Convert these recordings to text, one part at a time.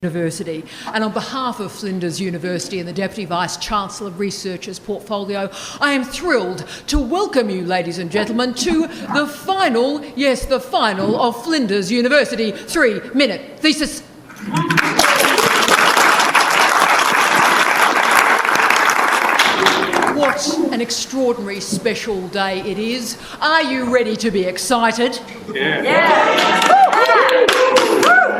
University. And on behalf of Flinders University and the Deputy Vice-Chancellor of Research's portfolio, I am thrilled to welcome you, ladies and gentlemen, to the final, yes, the final of Flinders University 3-Minute Thesis. What an extraordinary special day it is. Are you ready to be excited? Yeah.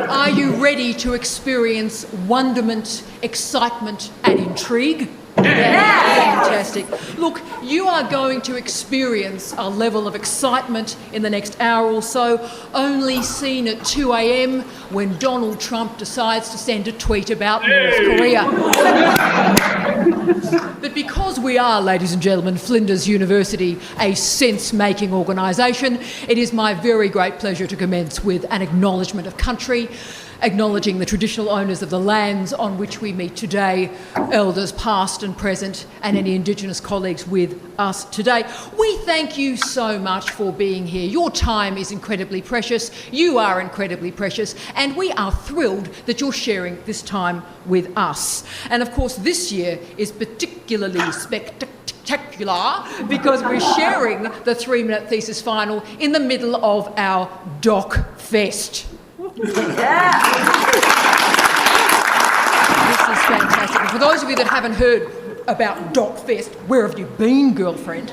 Are you ready to experience wonderment, excitement and intrigue? Yeah. Fantastic. Look, you are going to experience a level of excitement in the next hour or so, only seen at 2 a.m. when Donald Trump decides to send a tweet about North Korea. But because we are, ladies and gentlemen, Flinders University, a sense-making organisation, it is my very great pleasure to commence with an acknowledgement of country, acknowledging the traditional owners of the lands on which we meet today, elders past and present, and any Indigenous colleagues with us today. We thank you so much for being here. Your time is incredibly precious, you are incredibly precious, and we are thrilled that you're sharing this time with us. And of course, this year is particularly spectacular because we're sharing the 3-Minute Thesis Final in the middle of our Doc Fest. This is fantastic. And for those of you that haven't heard about Doc Fest, where have you been, girlfriend?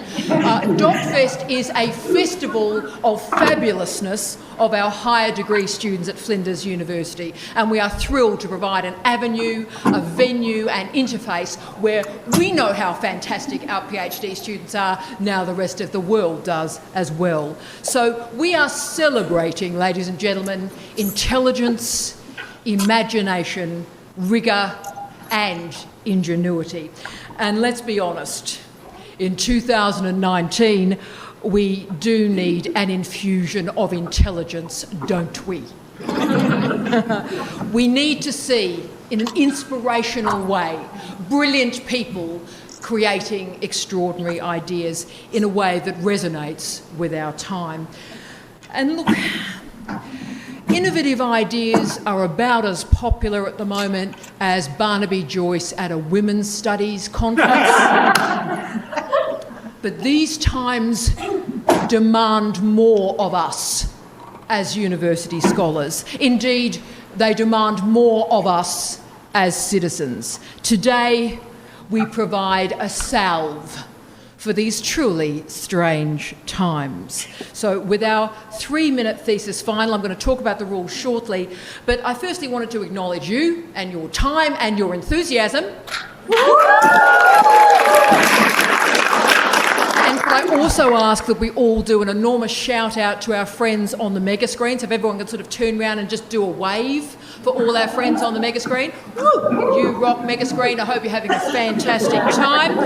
Doc Fest is a festival of fabulousness of our higher degree students at Flinders University, and we are thrilled to provide an avenue, a venue and interface where we know how fantastic our PhD students are, now the rest of the world does as well. So we are celebrating, ladies and gentlemen, intelligence, imagination, rigour and ingenuity. And let's be honest, in 2019, we do need an infusion of intelligence, don't we? We need to see, in an inspirational way, brilliant people creating extraordinary ideas in a way that resonates with our time. And look, innovative ideas are about as popular at the moment as Barnaby Joyce at a women's studies conference. But these times demand more of us as university scholars. Indeed, they demand more of us as citizens. Today, we provide a salve for these truly strange times. So with our 3-minute thesis final, I'm going to talk about the rules shortly, but I firstly wanted to acknowledge you and your time and your enthusiasm. And could I also ask that we all do an enormous shout out to our friends on the mega screen, so if everyone can sort of turn around and just do a wave for all our friends on the mega screen. Woo! You rock mega screen. I hope you're having a fantastic time.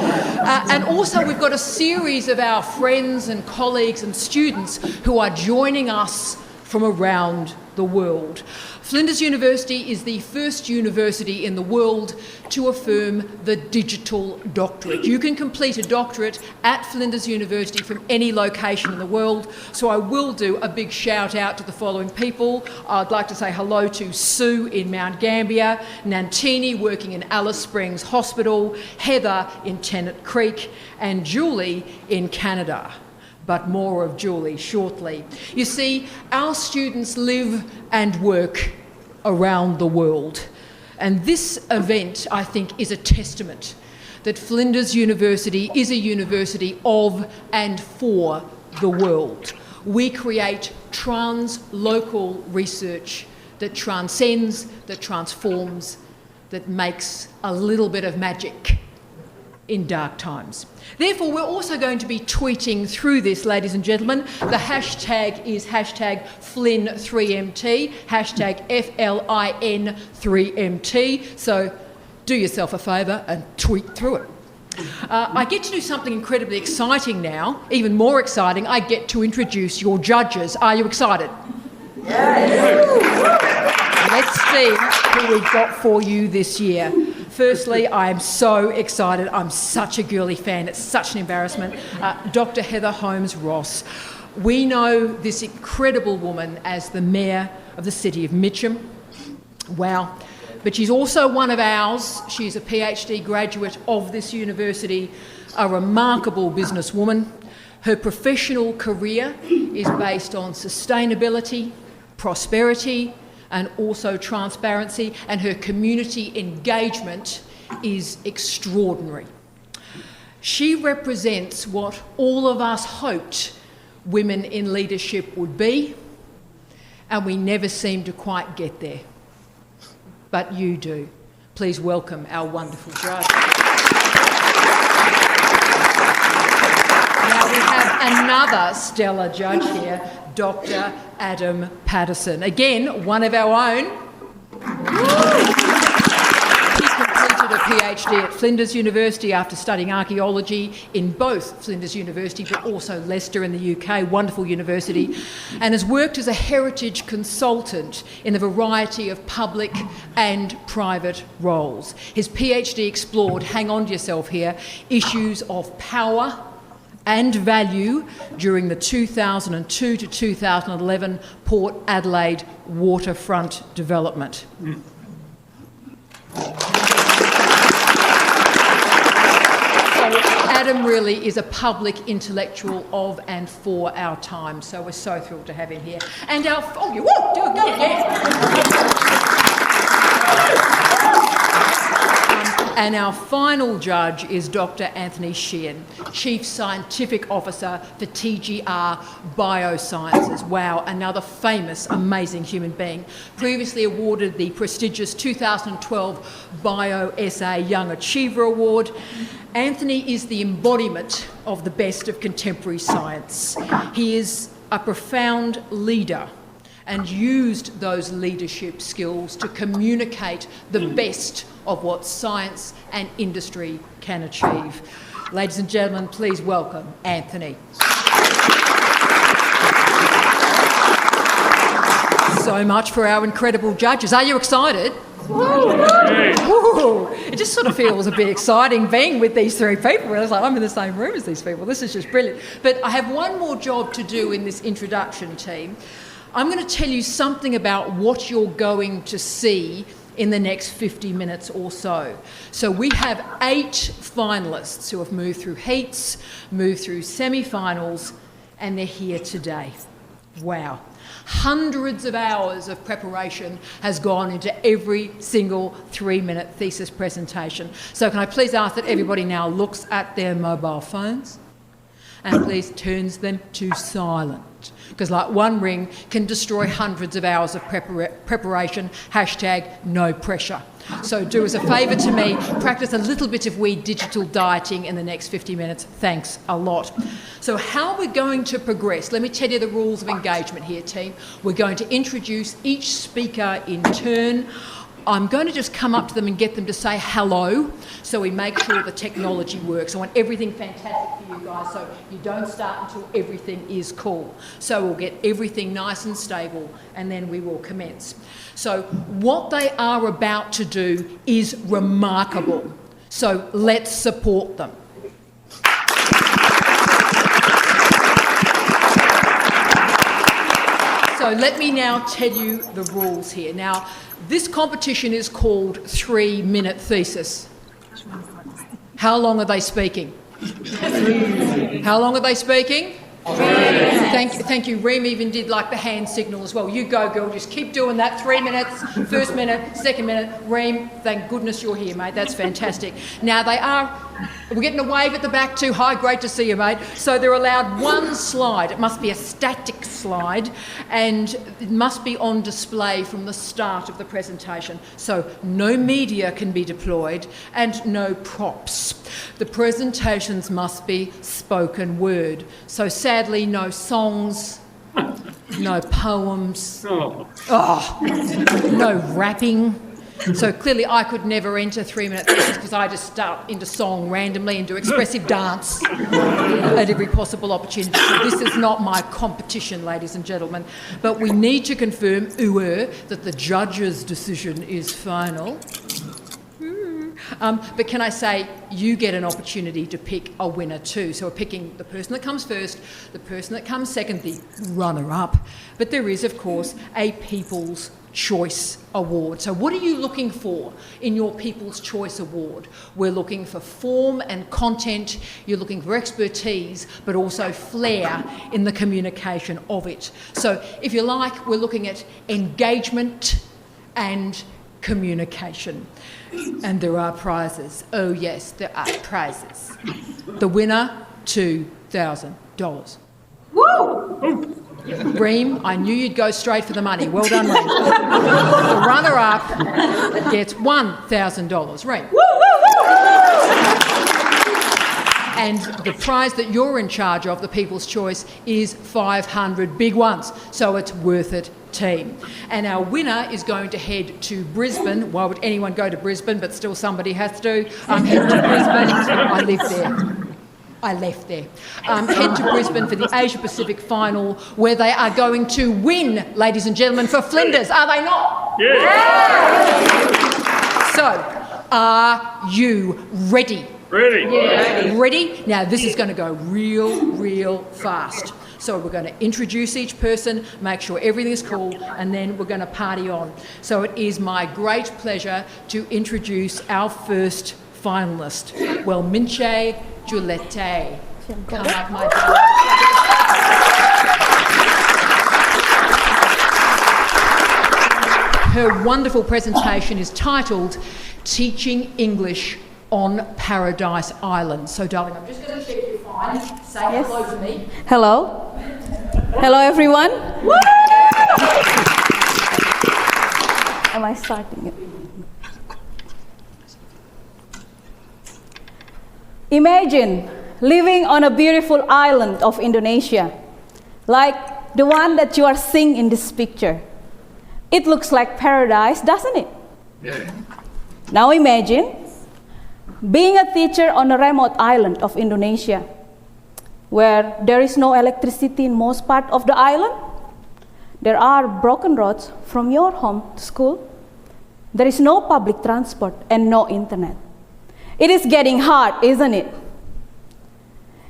And also we've got a series of our friends and colleagues and students who are joining us from around the world. Flinders University is the first university in the world to affirm the digital doctorate. You can complete a doctorate at Flinders University from any location in the world, so I will do a big shout out to the following people. I'd like to say hello to Sue in Mount Gambier, Nantini working in Alice Springs Hospital, Heather in Tennant Creek, and Julie in Canada. But more of Julie shortly. You see, our students live and work around the world. And this event, I think, is a testament that Flinders University is a university of and for the world. We create trans-local research that transcends, that transforms, that makes a little bit of magic in dark times. Therefore, we're also going to be tweeting through this, ladies and gentlemen. The hashtag is hashtag Flynn3MT, hashtag FLIN3MT. So do yourself a favour and tweet through it. I get to do something incredibly exciting now, even more exciting. I get to introduce your judges. Are you excited? Yes. Let's see who we've got for you this year. Firstly, I am so excited. I'm such a girly fan. It's such an embarrassment. Dr. Heather Holmes Ross. We know this incredible woman as the Mayor of the City of Mitcham. Wow. but she's also one of ours. She's a PhD graduate of this university, a remarkable businesswoman. Her professional career is based on sustainability, prosperity, and also transparency, and her community engagement is extraordinary. She represents what all of us hoped women in leadership would be, and we never seem to quite get there. But you do. Please welcome our wonderful judge. Now we have another stellar judge here, Dr. Adam Patterson. Again, one of our own. He completed a PhD at Flinders University after studying archaeology in both Flinders University but also Leicester in the UK, wonderful university, and has worked as a heritage consultant in a variety of public and private roles. His PhD explored, hang on to yourself here, issues of power and value during the 2002 to 2011 Port Adelaide waterfront development. So Adam really is a public intellectual of and for our time, so we're so thrilled to have him here. And our... Oh, you want? Do it, go again. And our final judge is Dr. Anthony Sheehan, Chief Scientific Officer for TGR Biosciences. Wow, another famous, amazing human being. Previously awarded the prestigious 2012 BioSA Young Achiever Award. Anthony is the embodiment of the best of contemporary science. He is a profound leader and used those leadership skills to communicate the best of what science and industry can achieve. Ladies and gentlemen, please welcome Anthony. So much for our incredible judges. Are you excited? Woo. It just sort of feels a bit exciting being with these three people. It's like I'm in the same room as these people. This is just brilliant. But I have one more job to do in this introduction, team. I'm going to tell you something about what you're going to see in the next 50 minutes or so. So we have 8 finalists who have moved through heats, moved through semi-finals, and they're here today. Wow. Hundreds of hours of preparation has gone into every single 3-minute thesis presentation. So can I please ask that everybody now looks at their mobile phones and please turns them to silent? Because like one ring can destroy hundreds of hours of preparation, #no pressure. So do us a favour to me, practice a little bit of digital dieting in the next 50 minutes. Thanks a lot. So how we're going to progress, let me tell you the rules of engagement here, team. We're going to introduce each speaker in turn. I'm going to just come up to them and get them to say hello so we make sure the technology works. I want everything fantastic for you guys, so you don't start until everything is cool. So we'll get everything nice and stable and then we will commence. So what they are about to do is remarkable. So let's support them. So let me now tell you the rules here. Now, this competition is called 3 Minute Thesis. How long are they speaking? How long are they speaking? Thank you. Reem even did like the hand signal as well. You go, girl. Just keep doing that. 3 minutes, first minute, second minute. Reem, thank goodness you're here, mate. That's fantastic. Now we're getting a wave at the back too. Hi, great to see you, mate. So they're allowed one slide. It must be a static slide and it must be on display from the start of the presentation. So no media can be deployed and no props. The presentations must be spoken word. So sadly, no songs, no poems, no rapping. So clearly I could never enter 3 Minute Thesis because I just start into song randomly and do expressive dance at every possible opportunity. So this is not my competition, ladies and gentlemen. But we need to confirm, that the judge's decision is final. But can I say, you get an opportunity to pick a winner too. So we're picking the person that comes first, the person that comes second, the runner-up. But there is, of course, a people's Choice Award. So what are you looking for in your People's Choice Award? We're looking for form and content, you're looking for expertise, but also flair in the communication of it. So if you like, we're looking at engagement and communication. And there are prizes. Oh yes, there are prizes. The winner, $2,000. Woo! Reem, I knew you'd go straight for the money. Well done, Reem. The runner-up gets $1,000. Reem. Woo, woo, woo! And the prize that you're in charge of, the People's Choice, is 500 big ones. So it's worth it, team. And our winner is going to head to Brisbane. Why would anyone go to Brisbane? But still somebody has to. Head to Brisbane. I live there. I left there. Head to Brisbane for the Asia Pacific final, where they are going to win, ladies and gentlemen, for Flinders. Are they not? Yeah. So, are you ready? Ready. Yeah. Ready? Now, this is going to go real fast. So we're going to introduce each person, make sure everything's cool, and then we're going to party on. So it is my great pleasure to introduce our first finalist. Well, Minche Giuliette. Come up, my darling. Her wonderful presentation is titled Teaching English on Paradise Island. So, darling, I'm just going to check you're fine. Say hello to me. Hello. Hello, everyone. Am I starting it? Imagine living on a beautiful island of Indonesia, like the one that you are seeing in this picture. It looks like paradise, doesn't it? Yeah. Now imagine being a teacher on a remote island of Indonesia, where there is no electricity in most part of the island. There are broken roads from your home to school. There is no public transport and no internet. It is getting hard, isn't it?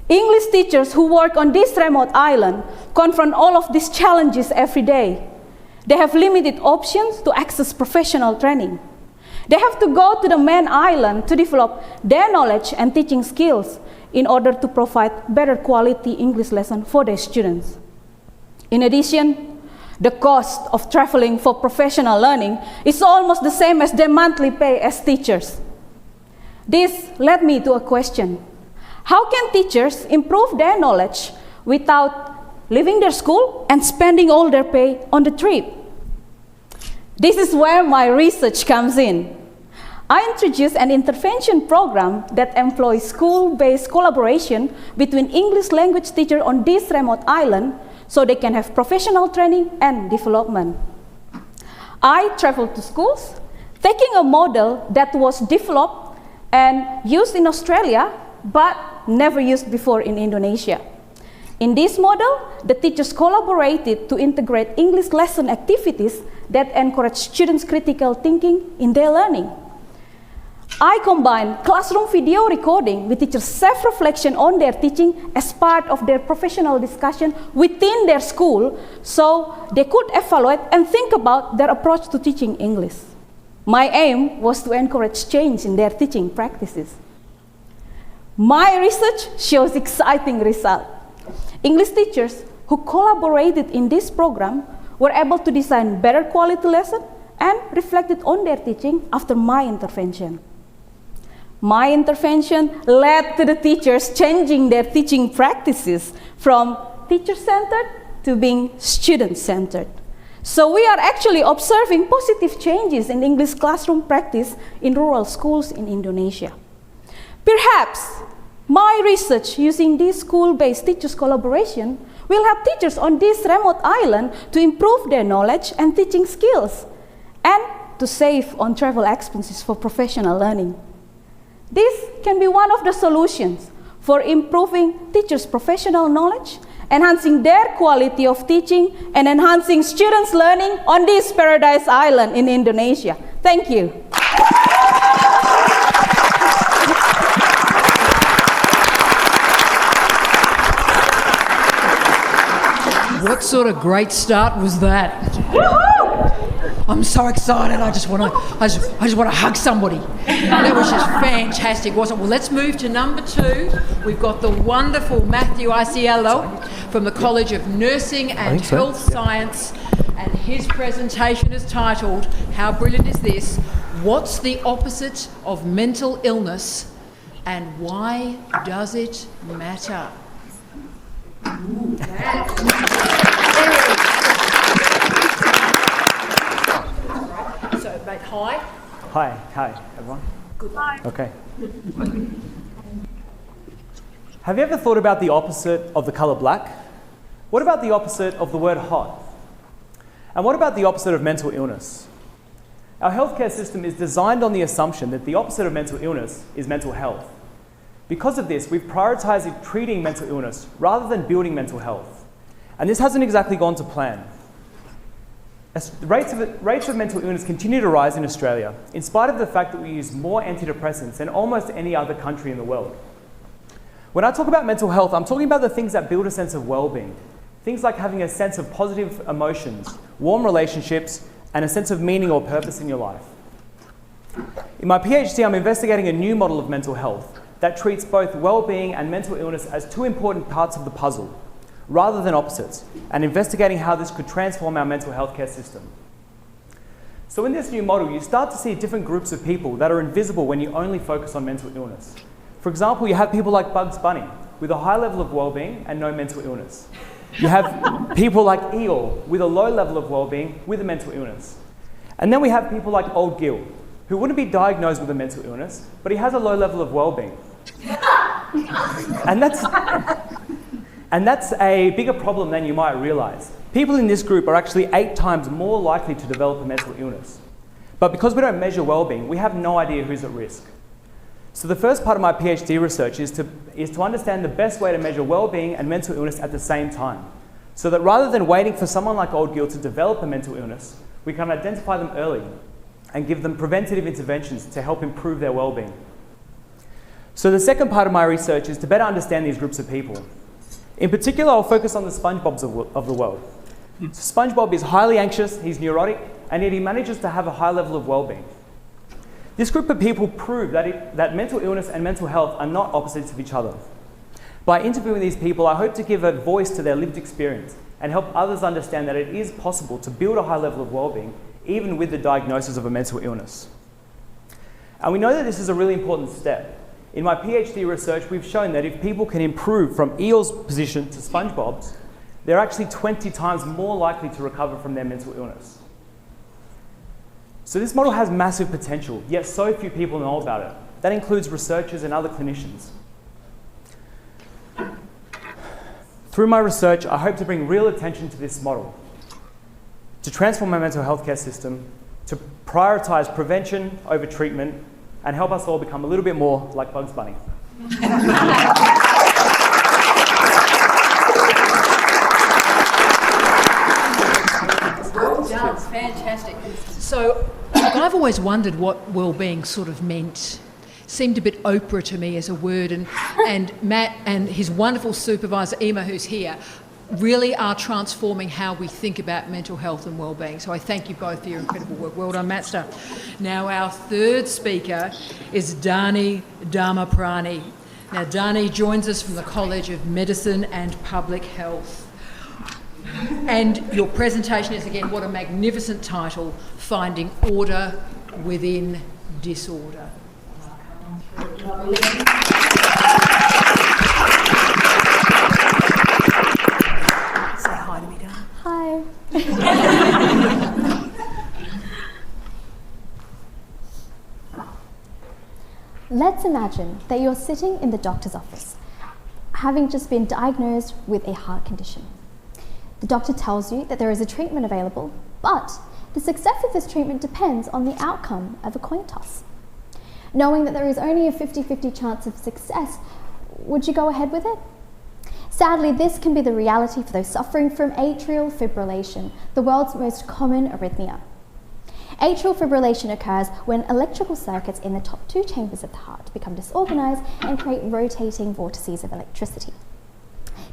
English teachers who work on this remote island confront all of these challenges every day. They have limited options to access professional training. They have to go to the main island to develop their knowledge and teaching skills in order to provide better quality English lessons for their students. In addition, the cost of traveling for professional learning is almost the same as their monthly pay as teachers. This led me to a question. How can teachers improve their knowledge without leaving their school and spending all their pay on the trip? This is where my research comes in. I introduced an intervention program that employs school-based collaboration between English language teachers on this remote island so they can have professional training and development. I traveled to schools, taking a model that was developed and used in Australia, but never used before in Indonesia. In this model, the teachers collaborated to integrate English lesson activities that encourage students' critical thinking in their learning. I combined classroom video recording with teachers' self-reflection on their teaching as part of their professional discussion within their school, so they could evaluate and think about their approach to teaching English. My aim was to encourage change in their teaching practices. My research shows exciting results. English teachers who collaborated in this program were able to design better quality lessons and reflected on their teaching after my intervention. My intervention led to the teachers changing their teaching practices from teacher-centered to being student-centered. So we are actually observing positive changes in English classroom practice in rural schools in Indonesia. Perhaps my research using this school-based teachers' collaboration will help teachers on this remote island to improve their knowledge and teaching skills and to save on travel expenses for professional learning. This can be one of the solutions for improving teachers' professional knowledge, enhancing their quality of teaching, and enhancing students' learning on this paradise island in Indonesia. Thank you. What sort of great start was that? Woohoo! I'm so excited. I just want to hug somebody. That was just fantastic, wasn't it? Well, let's move to number 2. We've got the wonderful Matthew Isiello from the College of Nursing and Health Science, and his presentation is titled, how brilliant is this? What's the opposite of mental illness, and why does it matter? So, mate, hi. Hi, everyone. Good luck. Okay. Have you ever thought about the opposite of the colour black? What about the opposite of the word hot? And what about the opposite of mental illness? Our healthcare system is designed on the assumption that the opposite of mental illness is mental health. Because of this, we've prioritised treating mental illness rather than building mental health. And this hasn't exactly gone to plan. As rates of mental illness continue to rise in Australia, in spite of the fact that we use more antidepressants than almost any other country in the world. When I talk about mental health, I'm talking about the things that build a sense of well-being. Things like having a sense of positive emotions, warm relationships, and a sense of meaning or purpose in your life. In my PhD, I'm investigating a new model of mental health that treats both well-being and mental illness as 2 important parts of the puzzle, rather than opposites, and investigating how this could transform our mental health care system. So in this new model, you start to see different groups of people that are invisible when you only focus on mental illness. For example, you have people like Bugs Bunny, with a high level of well-being and no mental illness. You have people like Eeyore, with a low level of well-being with a mental illness. And then we have people like Old Gil, who wouldn't be diagnosed with a mental illness, but he has a low level of well-being. And that's a bigger problem than you might realise. People in this group are actually 8 times more likely to develop a mental illness. But because we don't measure well-being, we have no idea who's at risk. So the first part of my PhD research is to understand the best way to measure well-being and mental illness at the same time, so that rather than waiting for someone like Old Gil to develop a mental illness, we can identify them early and give them preventative interventions to help improve their well-being. So the second part of my research is to better understand these groups of people. In particular, I'll focus on the SpongeBobs of the world. SpongeBob is highly anxious, he's neurotic, and yet he manages to have a high level of well-being. This group of people prove that mental illness and mental health are not opposites of each other. By interviewing these people, I hope to give a voice to their lived experience and help others understand that it is possible to build a high level of well-being even with the diagnosis of a mental illness. And we know that this is a really important step. In my PhD research, we've shown that if people can improve from Eeyore's position to SpongeBob's, they're actually 20 times more likely to recover from their mental illness. So this model has massive potential, yet so few people know about it. That includes researchers and other clinicians. Through my research, I hope to bring real attention to this model, to transform our mental health care system, to prioritise prevention over treatment, and help us all become a little bit more like Bugs Bunny. Well done, fantastic. So I've always wondered what well-being sort of meant. Seemed a bit Oprah to me as a word, and Matt and his wonderful supervisor, Emma, who's here, really are transforming how we think about mental health and well-being. So I thank you both for your incredible work. Well done, Master. Now our third speaker is Dharma Pirani. Now Dharma joins us from the College of Medicine and Public Health. And your presentation is, again, what a magnificent title, Finding Order Within Disorder. Say hi to me, darling. Hi. Let's imagine that you're sitting in the doctor's office, having just been diagnosed with a heart condition. The doctor tells you that there is a treatment available, but the success of this treatment depends on the outcome of a coin toss. Knowing that there is only a 50-50 chance of success, would you go ahead with it? Sadly, this can be the reality for those suffering from atrial fibrillation, the world's most common arrhythmia. Atrial fibrillation occurs when electrical circuits in the top 2 chambers of the heart become disorganized and create rotating vortices of electricity.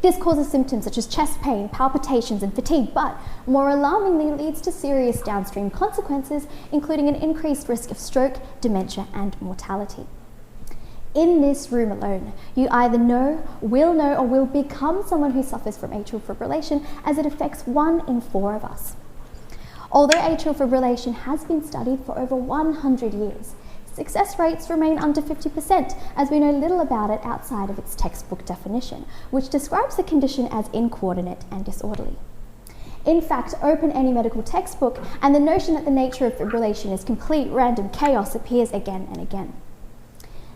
This causes symptoms such as chest pain, palpitations, and fatigue, but more alarmingly leads to serious downstream consequences, including an increased risk of stroke, dementia, and mortality. In this room alone, you either know, or will become someone who suffers from atrial fibrillation, as it affects 1 in 4 of us. Although atrial fibrillation has been studied for over 100 years, success rates remain under 50%, as we know little about it outside of its textbook definition, which describes the condition as incoordinate and disorderly. In fact, open any medical textbook, and the notion that the nature of fibrillation is complete random chaos appears again and again.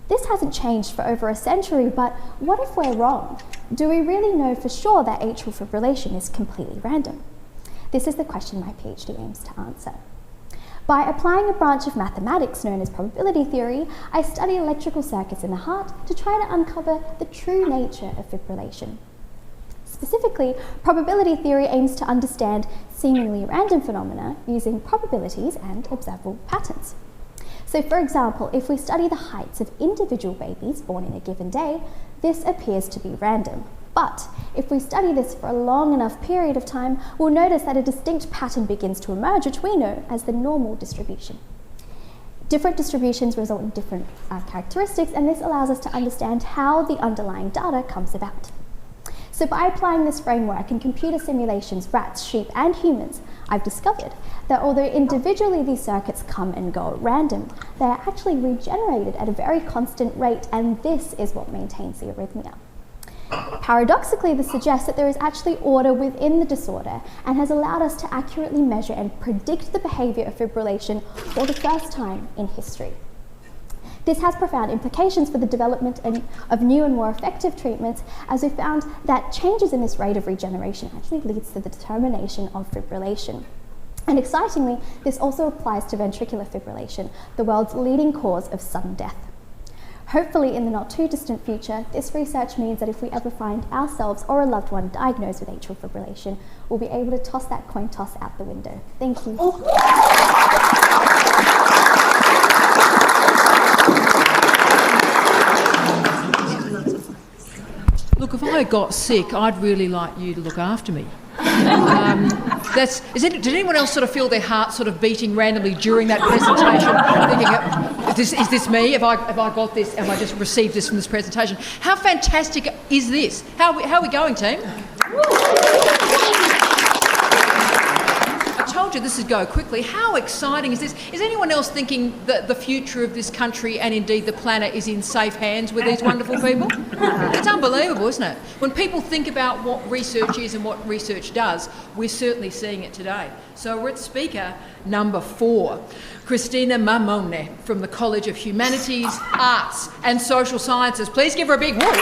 This hasn't changed for over a century, but what if we're wrong? Do we really know for sure that atrial fibrillation is completely random? This is the question my PhD aims to answer. By applying a branch of mathematics known as probability theory, I study electrical circuits in the heart to try to uncover the true nature of fibrillation. Specifically, probability theory aims to understand seemingly random phenomena using probabilities and observable patterns. So for example, if we study the heights of individual babies born in a given day, this appears to be random. But if we study this for a long enough period of time, we'll notice that a distinct pattern begins to emerge, which we know as the normal distribution. Different distributions result in different characteristics, and this allows us to understand how the underlying data comes about. So by applying this framework in computer simulations, rats, sheep, and humans, I've discovered that although individually these circuits come and go at random, they are actually regenerated at a very constant rate, and this is what maintains the arrhythmia. Paradoxically, this suggests that there is actually order within the disorder and has allowed us to accurately measure and predict the behaviour of fibrillation for the first time in history. This has profound implications for the development of new and more effective treatments, as we found that changes in this rate of regeneration actually leads to the determination of fibrillation. And excitingly, this also applies to ventricular fibrillation, the world's leading cause of sudden death. Hopefully, in the not too distant future, this research means that if we ever find ourselves or a loved one diagnosed with atrial fibrillation, we'll be able to toss that coin toss out the window. Thank you. Look, if I got sick, I'd really like you to look after me. Did anyone else sort of feel their heart sort of beating randomly during that presentation? Thinking, is this me? Have I got this? Have I just received this from this presentation? How fantastic is this? How are we going, team? I told you this would go quickly. How exciting is this? Is anyone else thinking that the future of this country and indeed the planet is in safe hands with these wonderful people? It's unbelievable, isn't it? When people think about what research is and what research does, we're certainly seeing it today. So we're at speaker number 4, Christina Mamone from the College of Humanities, Arts and Social Sciences. Please give her a big whoop.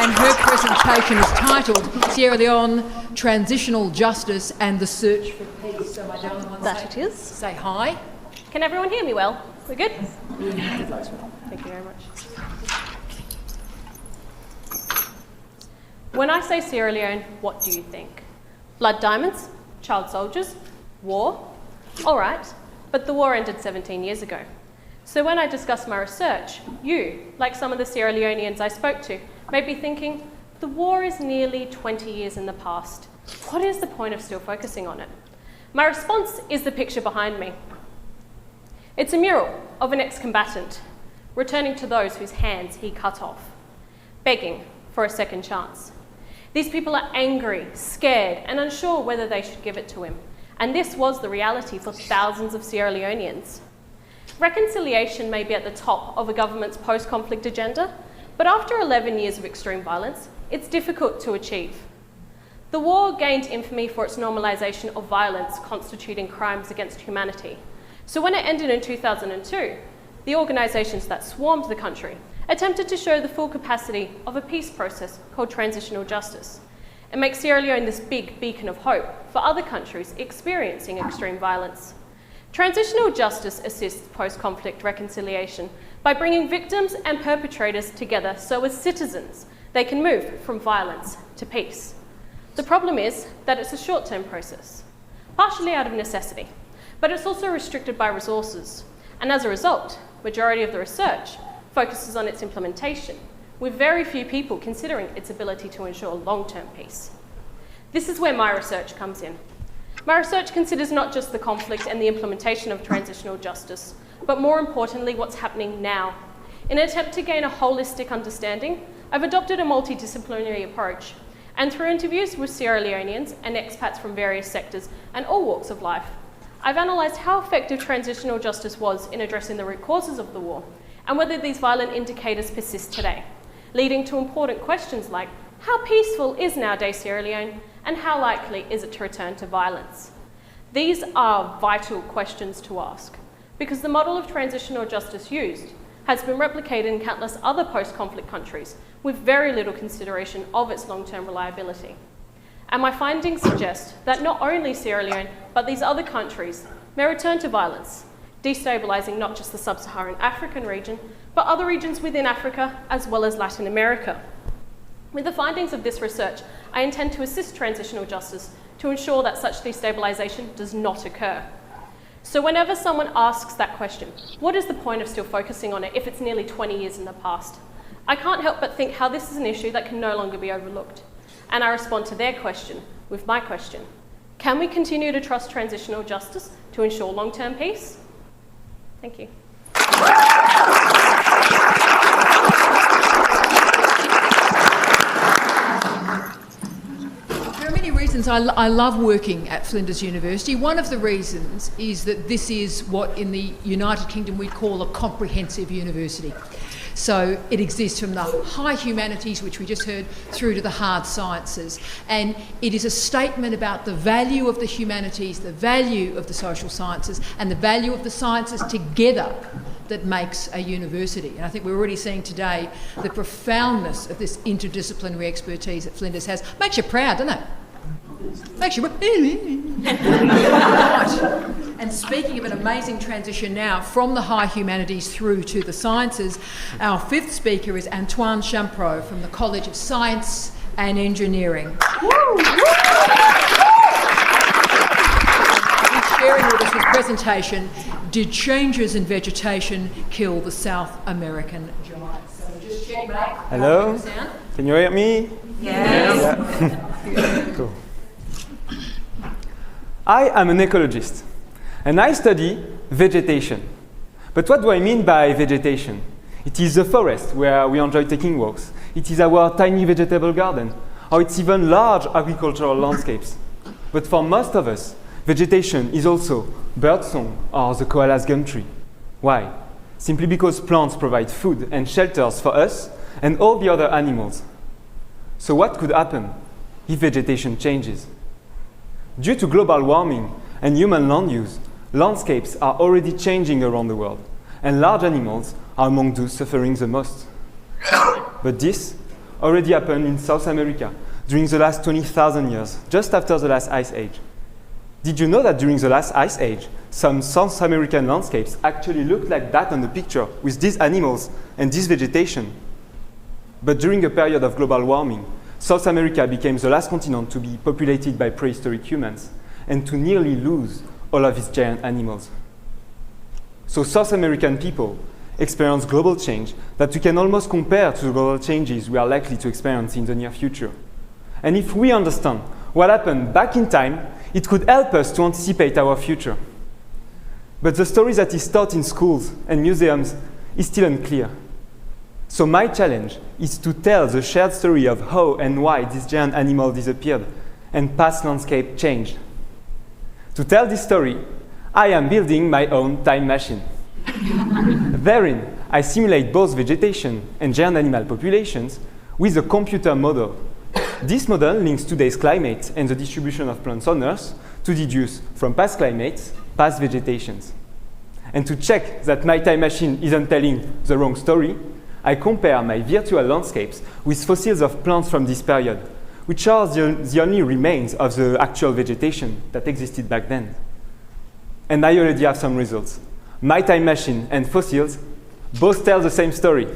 And her presentation is titled Sierra Leone, Transitional Justice and the Search for Peace. So my darling ones, That it is. Say hi. Can everyone hear me well? We're good? Thank you very much. When I say Sierra Leone, what do you think? Blood diamonds? Child soldiers? War? All right, but the war ended 17 years ago. So when I discuss my research, you, like some of the Sierra Leoneans I spoke to, may be thinking, the war is nearly 20 years in the past. What is the point of still focusing on it? My response is the picture behind me. It's a mural of an ex-combatant, returning to those whose hands he cut off, begging for a second chance. These people are angry, scared, and unsure whether they should give it to him. And this was the reality for thousands of Sierra Leoneans. Reconciliation may be at the top of a government's post-conflict agenda, but after 11 years of extreme violence, it's difficult to achieve. The war gained infamy for its normalisation of violence constituting crimes against humanity. So when it ended in 2002, the organisations that swarmed the country attempted to show the full capacity of a peace process called transitional justice and make Sierra Leone this big beacon of hope for other countries experiencing extreme violence. Transitional justice assists post-conflict reconciliation by bringing victims and perpetrators together so as citizens they can move from violence to peace. The problem is that it's a short-term process, partially out of necessity, but it's also restricted by resources, and as a result, majority of the research focuses on its implementation with very few people considering its ability to ensure long-term peace. This is where my research comes in. My research considers not just the conflict and the implementation of transitional justice, but more importantly, what's happening now. In an attempt to gain a holistic understanding, I've adopted a multidisciplinary approach, and through interviews with Sierra Leoneans and expats from various sectors and all walks of life, I've analysed how effective transitional justice was in addressing the root causes of the war, and whether these violent indicators persist today, leading to important questions like, how peaceful is nowadays Sierra Leone, and how likely is it to return to violence? These are vital questions to ask, because the model of transitional justice used has been replicated in countless other post-conflict countries with very little consideration of its long-term reliability. And my findings suggest that not only Sierra Leone, but these other countries may return to violence, destabilising not just the sub-Saharan African region, but other regions within Africa as well as Latin America. With the findings of this research, I intend to assist transitional justice to ensure that such destabilisation does not occur. So whenever someone asks that question, what is the point of still focusing on it if it's nearly 20 years in the past? I can't help but think how this is an issue that can no longer be overlooked. And I respond to their question with my question. Can we continue to trust transitional justice to ensure long-term peace? Thank you. Reasons I love working at Flinders University. One of the reasons is that this is what in the United Kingdom we call a comprehensive university. So it exists from the high humanities, which we just heard, through to the hard sciences. And it is a statement about the value of the humanities, the value of the social sciences, and the value of the sciences together that makes a university. And I think we're already seeing today the profoundness of this interdisciplinary expertise that Flinders has. Makes you proud, doesn't it? Makes you right. And speaking of an amazing transition now from the high humanities through to the sciences, our fifth speaker is Antoine Champro from the College of Science and Engineering. He's sharing with us his presentation, Did Changes in Vegetation Kill the South American Giants? So just check back. Hello? Can you hear me? Yes. Yeah. Cool. I am an ecologist, and I study vegetation. But what do I mean by vegetation? It is the forest where we enjoy taking walks. It is our tiny vegetable garden, or it's even large agricultural landscapes. But for most of us, vegetation is also birdsong or the koala's gum tree. Why? Simply because plants provide food and shelters for us and all the other animals. So what could happen if vegetation changes? Due to global warming and human land use, landscapes are already changing around the world, and large animals are among those suffering the most. But this already happened in South America during the last 20,000 years, just after the last ice age. Did you know that during the last ice age, some South American landscapes actually looked like that on the picture with these animals and this vegetation? But during a period of global warming, South America became the last continent to be populated by prehistoric humans and to nearly lose all of its giant animals. So South American people experience global change that we can almost compare to the global changes we are likely to experience in the near future. And if we understand what happened back in time, it could help us to anticipate our future. But the story that is taught in schools and museums is still unclear. So my challenge is to tell the shared story of how and why this giant animal disappeared and past landscape changed. To tell this story, I am building my own time machine. Therein, I simulate both vegetation and giant animal populations with a computer model. This model links today's climate and the distribution of plants on Earth to deduce from past climates, past vegetations. And to check that my time machine isn't telling the wrong story, I compare my virtual landscapes with fossils of plants from this period, which are the only remains of the actual vegetation that existed back then. And I already have some results. My time machine and fossils both tell the same story.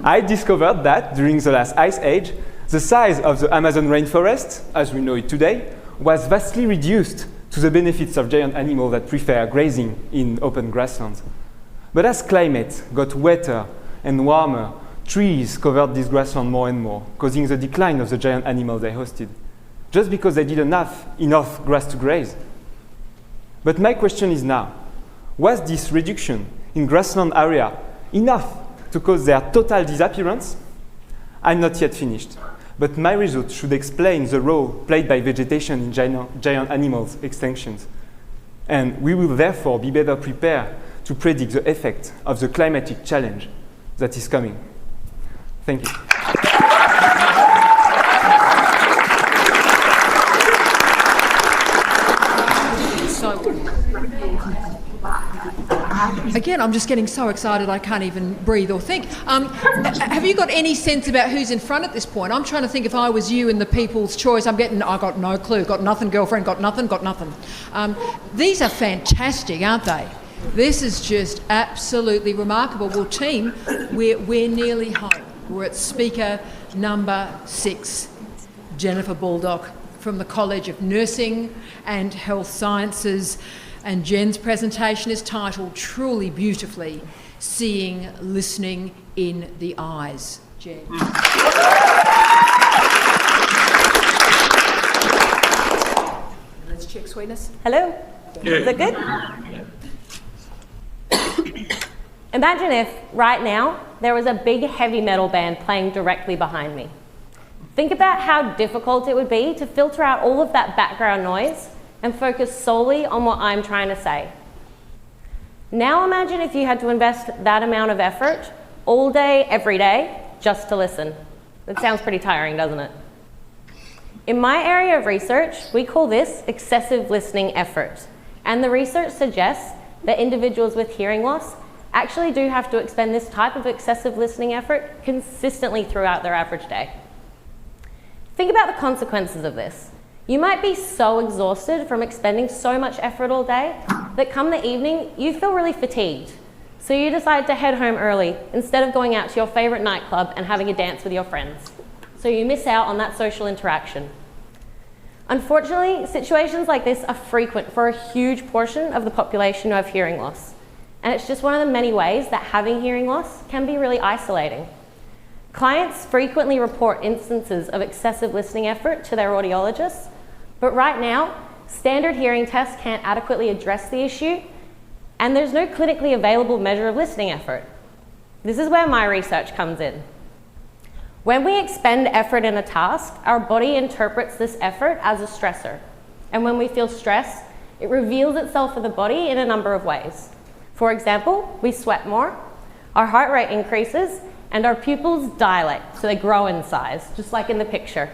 I discovered that during the last ice age, the size of the Amazon rainforest, as we know it today, was vastly reduced to the benefits of giant animals that prefer grazing in open grasslands. But as climate got wetter and warmer, Trees covered this grassland more and more, causing the decline of the giant animals they hosted, just because they didn't have enough grass to graze. But my question is now, was this reduction in grassland area enough to cause their total disappearance? I'm not yet finished, but my results should explain the role played by vegetation in giant animals' extinctions. And we will therefore be better prepared to predict the effect of the climatic challenge that is coming. Thank you. Again, I'm just getting so excited I can't even breathe or think. Have you got any sense about who's in front at this point? I'm trying to think if I was you in the People's Choice. I got no clue. Got nothing, girlfriend. Got nothing. These are fantastic, aren't they? This is just absolutely remarkable. Well, team, we're nearly home. We're at speaker number 6, Jennifer Baldock from the College of Nursing and Health Sciences. And Jen's presentation is titled, truly beautifully, Seeing Listening in the Eyes. Jen. Let's check sweetness. Hello? Is that good? Imagine if, right now, there was a big heavy metal band playing directly behind me. Think about how difficult it would be to filter out all of that background noise and focus solely on what I'm trying to say. Now imagine if you had to invest that amount of effort all day, every day, just to listen. That sounds pretty tiring, doesn't it? In my area of research, we call this excessive listening effort. And the research suggests that individuals with hearing loss actually do have to expend this type of excessive listening effort consistently throughout their average day. Think about the consequences of this. You might be so exhausted from expending so much effort all day that come the evening, you feel really fatigued. So you decide to head home early instead of going out to your favorite nightclub and having a dance with your friends. So you miss out on that social interaction. Unfortunately, situations like this are frequent for a huge portion of the population who have hearing loss. And it's just one of the many ways that having hearing loss can be really isolating. Clients frequently report instances of excessive listening effort to their audiologists, but right now, standard hearing tests can't adequately address the issue, and there's no clinically available measure of listening effort. This is where my research comes in. When we expend effort in a task, our body interprets this effort as a stressor. And when we feel stress, it reveals itself in the body in a number of ways. For example, we sweat more, our heart rate increases, and our pupils dilate, so they grow in size, just like in the picture.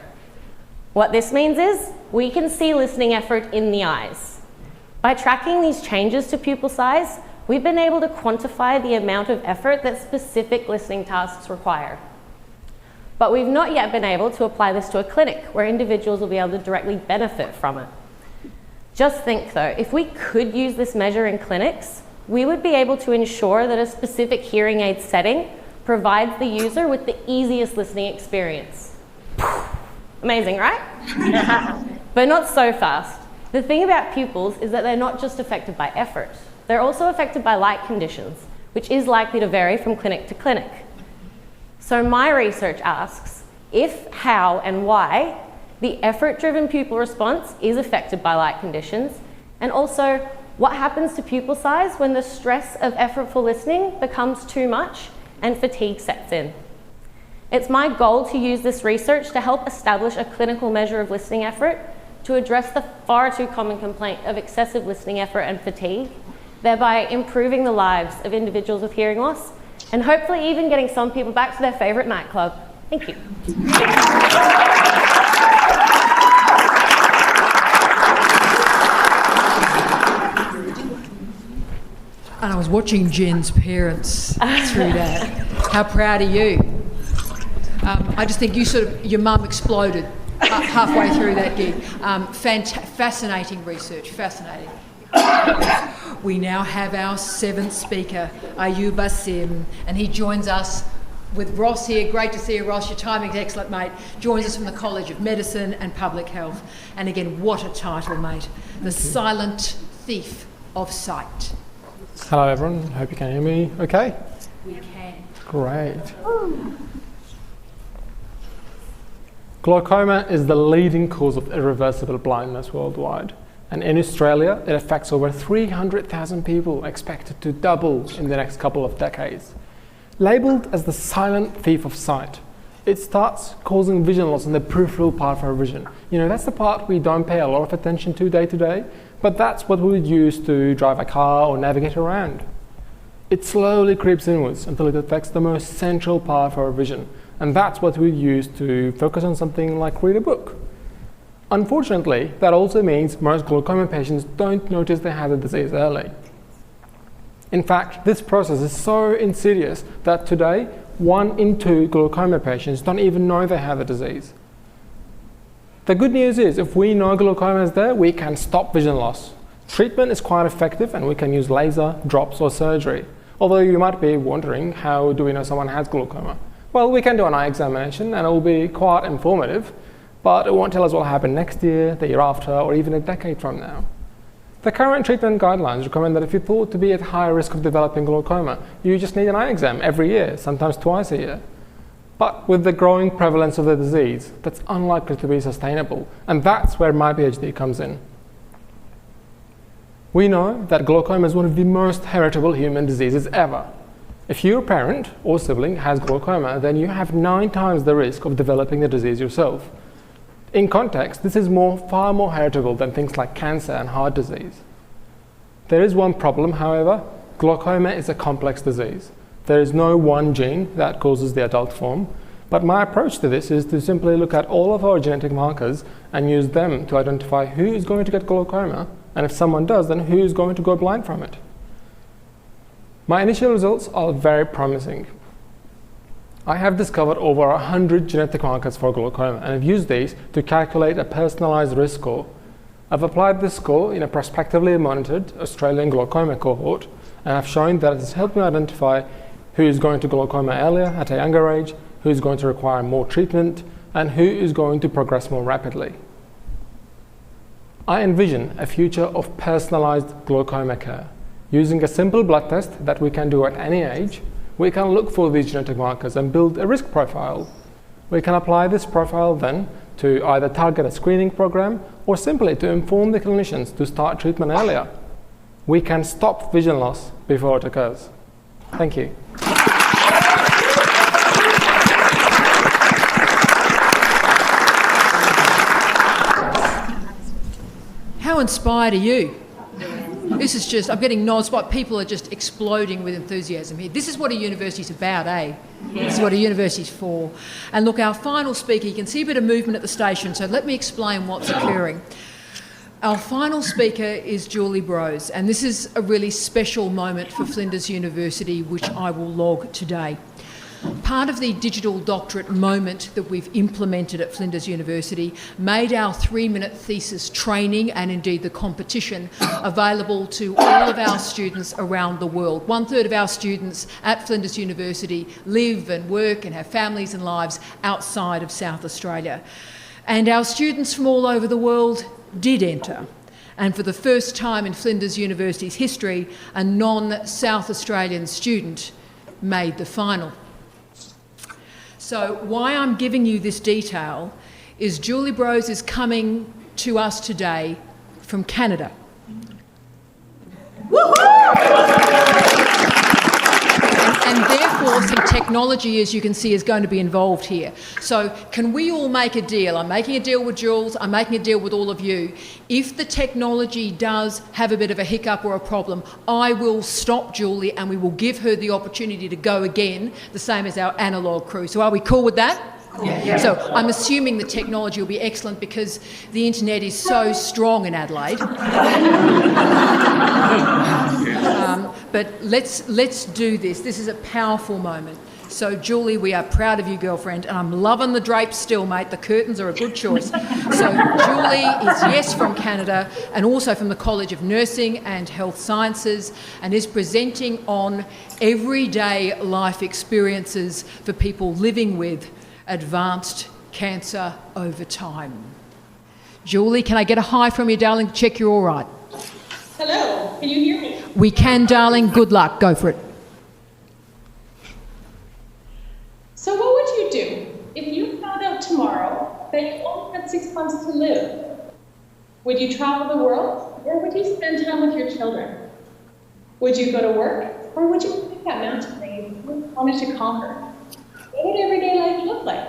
What this means is we can see listening effort in the eyes. By tracking these changes to pupil size, we've been able to quantify the amount of effort that specific listening tasks require. But we've not yet been able to apply this to a clinic where individuals will be able to directly benefit from it. Just think though, if we could use this measure in clinics, we would be able to ensure that a specific hearing aid setting provides the user with the easiest listening experience. Amazing, right? But not so fast. The thing about pupils is that they're not just affected by effort. They're also affected by light conditions, which is likely to vary from clinic to clinic. So my research asks if, how, and why the effort-driven pupil response is affected by light conditions, and also what happens to pupil size when the stress of effortful listening becomes too much and fatigue sets in. It's my goal to use this research to help establish a clinical measure of listening effort to address the far too common complaint of excessive listening effort and fatigue, thereby improving the lives of individuals with hearing loss and hopefully even getting some people back to their favorite nightclub. Thank you. And I was watching Jen's parents through that. How proud are you? I just think your mum exploded halfway through that gig. Fascinating research, fascinating. We now have our 7th speaker, Ayub Asim, and he joins us with Ross here. Great to see you, Ross. Your timing's excellent, mate. Joins us from the College of Medicine and Public Health. And again, what a title, mate. The Silent Thief of Sight. Hello everyone, hope you can hear me okay. We can. Great. Glaucoma is the leading cause of irreversible blindness worldwide. And in Australia, it affects over 300,000 people, expected to double in the next couple of decades. Labelled as the silent thief of sight, it starts causing vision loss in the peripheral part of our vision. You know, that's the part we don't pay a lot of attention to day to day, but that's what we would use to drive a car or navigate around. It slowly creeps inwards until it affects the most central part of our vision, and that's what we use to focus on something like read a book. Unfortunately, that also means most glaucoma patients don't notice they have the disease early. In fact, this process is so insidious that today, 1 in 2 glaucoma patients don't even know they have the disease. The good news is, if we know glaucoma is there, we can stop vision loss. Treatment is quite effective, and we can use laser, drops, or surgery. Although you might be wondering, how do we know someone has glaucoma? Well, we can do an eye examination, and it will be quite informative, but it won't tell us what will happen next year, the year after, or even a decade from now. The current treatment guidelines recommend that if you're thought to be at high risk of developing glaucoma, you just need an eye exam every year, sometimes twice a year. But with the growing prevalence of the disease, that's unlikely to be sustainable, and that's where my PhD comes in. We know that glaucoma is one of the most heritable human diseases ever. If your parent or sibling has glaucoma, then you have 9 times the risk of developing the disease yourself. In context, this is far more heritable than things like cancer and heart disease. There is one problem, however. Glaucoma is a complex disease. There is no one gene that causes the adult form, but my approach to this is to simply look at all of our genetic markers and use them to identify who is going to get glaucoma, and if someone does, then who is going to go blind from it. My initial results are very promising. I have discovered over 100 genetic markers for glaucoma, and I've used these to calculate a personalized risk score. I've applied this score in a prospectively monitored Australian glaucoma cohort, and I've shown that it has helped me identify who is going to glaucoma earlier at a younger age, who is going to require more treatment, and who is going to progress more rapidly. I envision a future of personalized glaucoma care. Using a simple blood test that we can do at any age, we can look for these genetic markers and build a risk profile. We can apply this profile then to either target a screening program or simply to inform the clinicians to start treatment earlier. We can stop vision loss before it occurs. Thank you. How inspired are you? This is just, I'm getting nods, but people are just exploding with enthusiasm here. This is what a university's about, eh? Yeah. This is what a university's for. And look, our final speaker, you can see a bit of movement at the station, so let me explain what's occurring. Our final speaker is Julie Brose, and this is a really special moment for Flinders University, which I will log today. Part of the digital doctorate moment that we've implemented at Flinders University made our 3-minute thesis training and indeed the competition available to all of our students around the world. 1/3 of our students at Flinders University live and work and have families and lives outside of South Australia. And our students from all over the world did enter. And for the first time in Flinders University's history, a non-South Australian student made the final. So why I'm giving you this detail is Julie Brose is coming to us today from Canada. And therefore some technology, as you can see, is going to be involved here. So can we all make a deal? I'm making a deal with Jules, I'm making a deal with all of you. If the technology does have a bit of a hiccup or a problem, I will stop Julie and we will give her the opportunity to go again, the same as our analogue crew. So are we cool with that? Yeah. So I'm assuming the technology will be excellent because the internet is so strong in Adelaide. But let's do this. This is a powerful moment. So Julie, we are proud of you, girlfriend, and I'm loving the drapes still, mate. The curtains are a good choice. So Julie is, yes, from Canada and also from the College of Nursing and Health Sciences, and is presenting on everyday life experiences for people living with advanced cancer over time. Julie, can I get a hi from you, darling, to check you're all right? Hello, can you hear me? We can, darling. Good luck. Go for it. Would you travel the world, or would you spend time with your children? Would you go to work, or would you pick that mountain that you wanted to conquer? What would everyday life look like?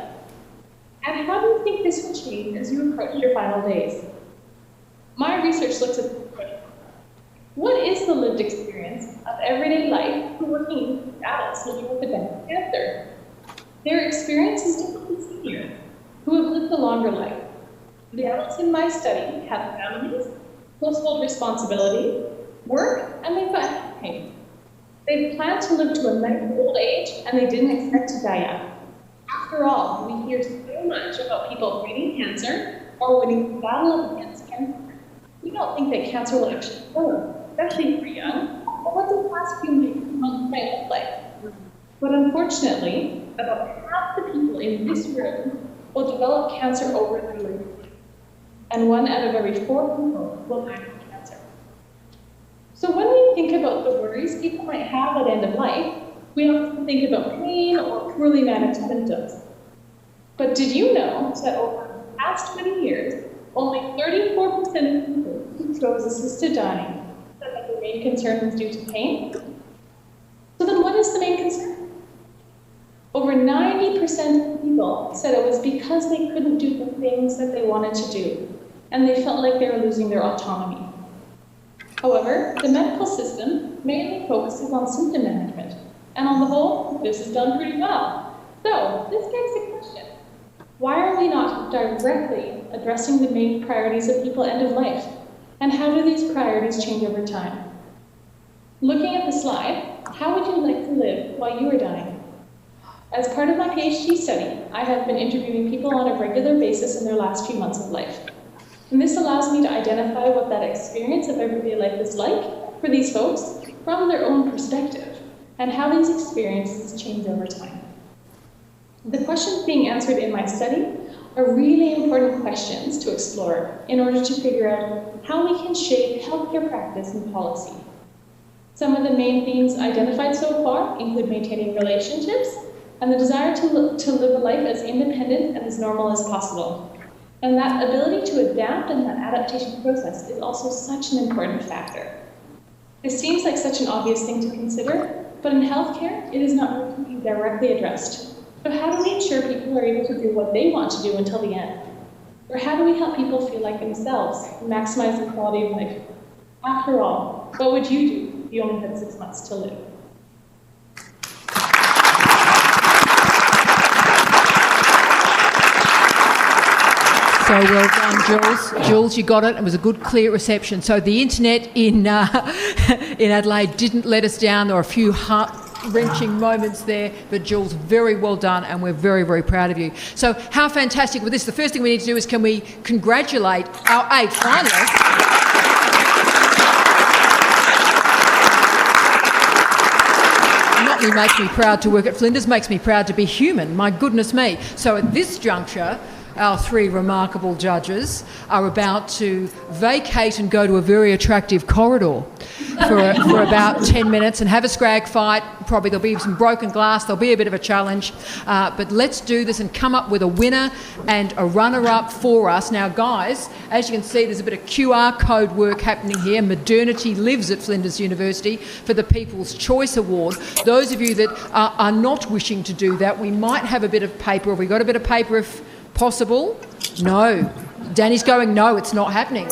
And how do you think this will change as you approach your final days? My research looks at this question. What is the lived experience of everyday life for working adults living with advanced cancer? Their experience is different than seniors, who have lived a longer life. The adults in my study had families, household responsibility, work, and they've got health pain. They planned to live to a medical old age, and they didn't expect to die young. After all, we hear so much about people fighting cancer or winning the battle against cancer. We don't think that cancer will actually kill them, especially if we're young. But what does the last few months might look like? But unfortunately, about half the people in this room will develop cancer over their lifetime. And 1 out of every 4 people will die from cancer. So when we think about the worries people might have at end of life, we often think about pain or poorly managed symptoms. But did you know that over the past 20 years, only 34% of people who chose assisted dying said that their main concern was due to pain? So then what is the main concern? Over 90% of people said it was because they couldn't do the things that they wanted to do, and they felt like they were losing their autonomy. However, the medical system mainly focuses on symptom management, and on the whole, this is done pretty well. So, this begs the question, why are we not directly addressing the main priorities of people end of life? And how do these priorities change over time? Looking at the slide, how would you like to live while you are dying? As part of my PhD study, I have been interviewing people on a regular basis in their last few months of life. And this allows me to identify what that experience of everyday life is like for these folks from their own perspective, and how these experiences change over time. The questions being answered in my study are really important questions to explore in order to figure out how we can shape healthcare practice and policy. Some of the main themes identified so far include maintaining relationships and the desire to live a life as independent and as normal as possible. And that ability to adapt and that adaptation process is also such an important factor. This seems like such an obvious thing to consider, but in healthcare, it is not being directly addressed. So how do we ensure people are able to do what they want to do until the end? Or how do we help people feel like themselves and maximize their quality of life? After all, what would you do if you only had 6 months to live? So well done, Jules. Jules, you got it. It was a good, clear reception. So the internet in Adelaide didn't let us down. There were a few heart-wrenching moments there, but Jules, very well done, and we're very, very proud of you. So how fantastic with this? The first thing we need to do is, can we congratulate our 8 finalists? Not only makes me proud to work at Flinders, makes me proud to be human. My goodness me. So at this juncture, our 3 remarkable judges are about to vacate and go to a very attractive corridor for about 10 minutes and have a scrag fight. Probably there'll be some broken glass, there'll be a bit of a challenge, but let's do this and come up with a winner and a runner-up for us. Now guys, as you can see, there's a bit of QR code work happening here. Modernity lives at Flinders University for the People's Choice Award. Those of you that are not wishing to do that, we might have a bit of paper. Have we got a bit of paper if possible? No. Danny's going, no, it's not happening.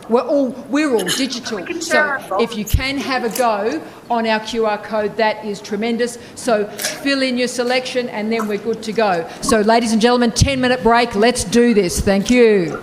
We're all digital. So if you can have a go on our QR code, that is tremendous. So fill in your selection and then we're good to go. So ladies and gentlemen, 10-minute break. Let's do this. Thank you.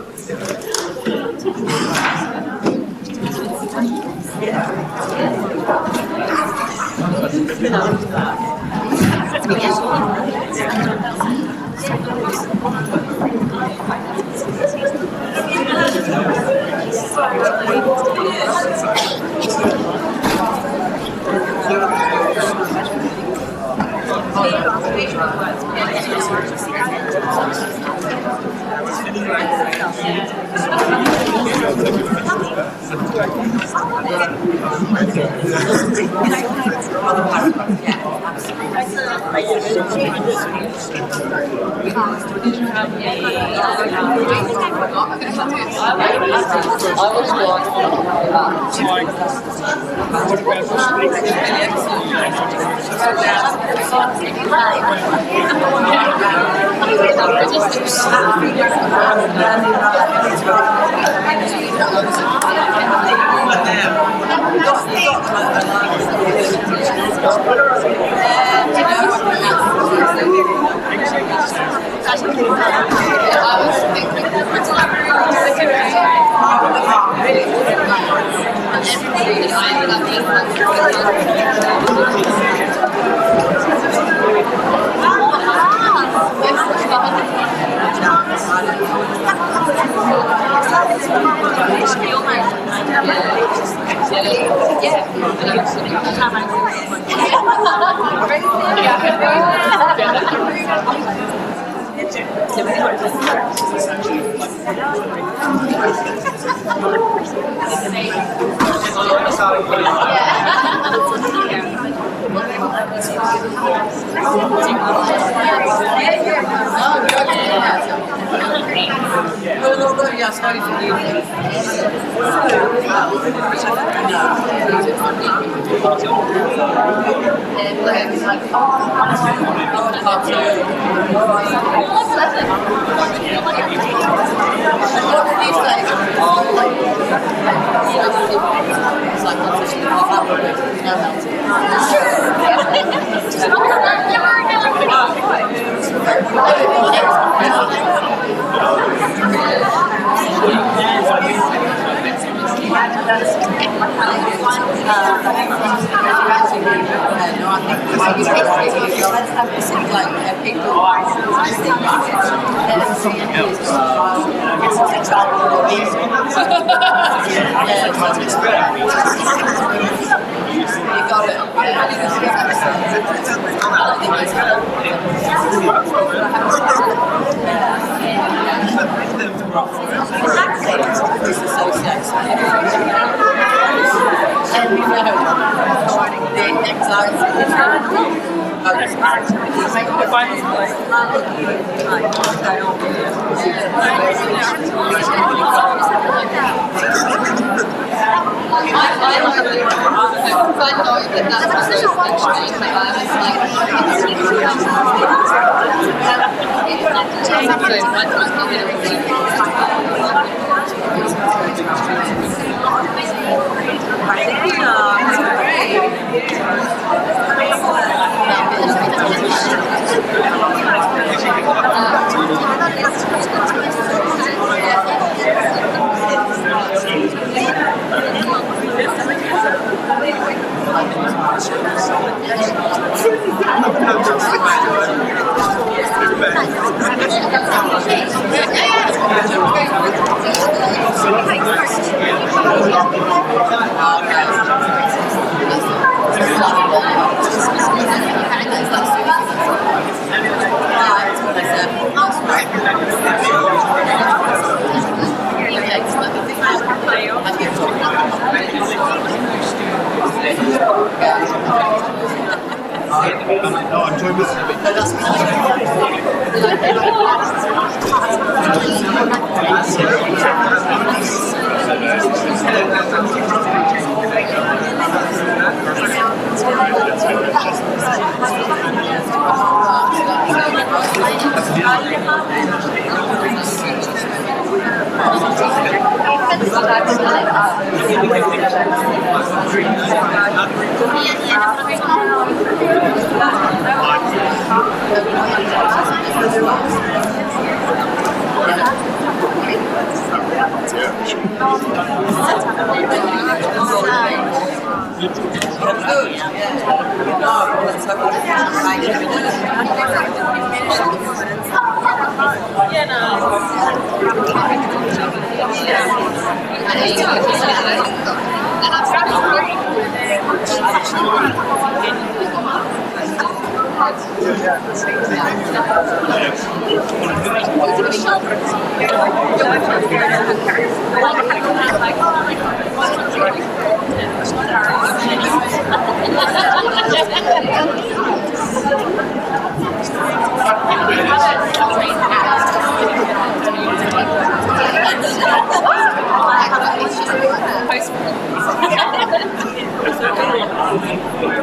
You don't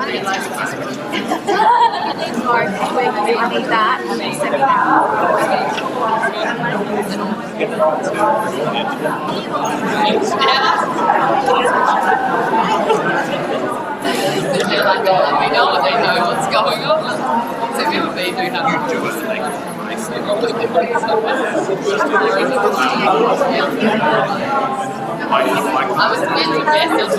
realise it's that. They're like, oh, we know they know what's going on. So maybe they do have to do it. I was meant to message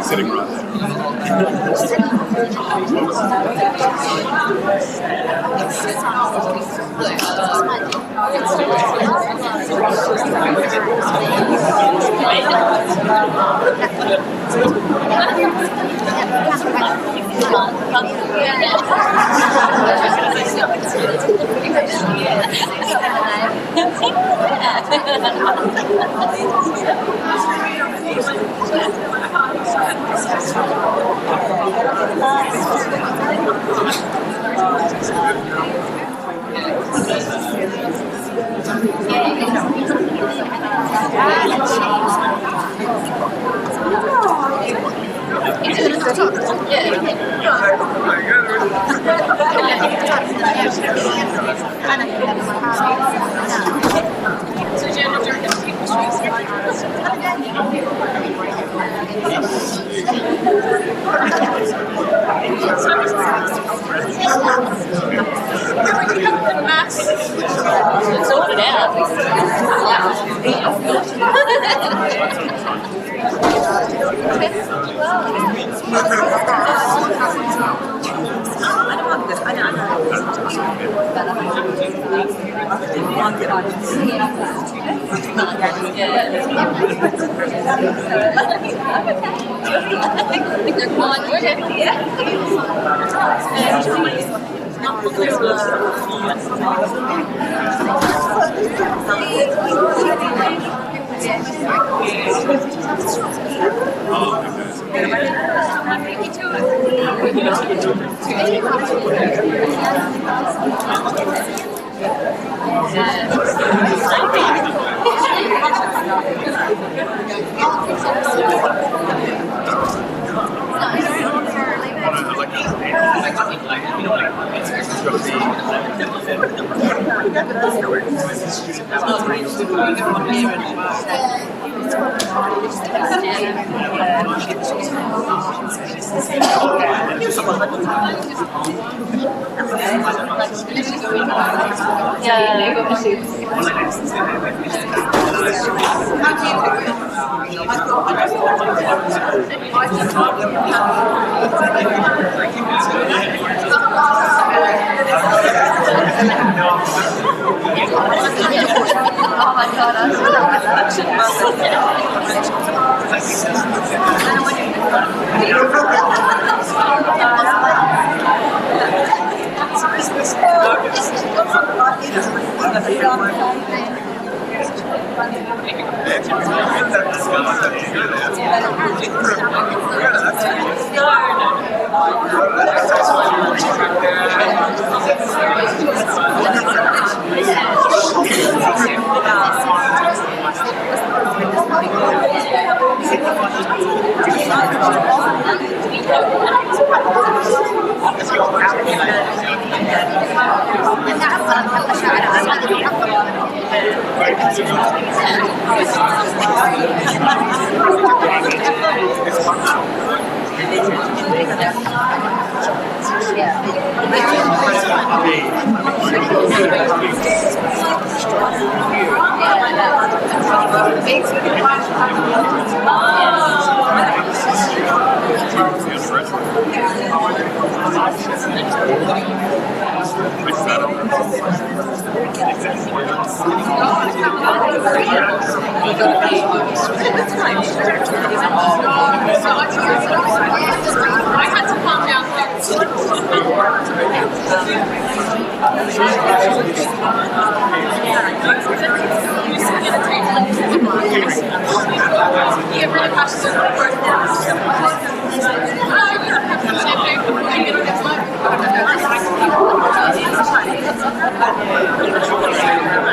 Sitting right like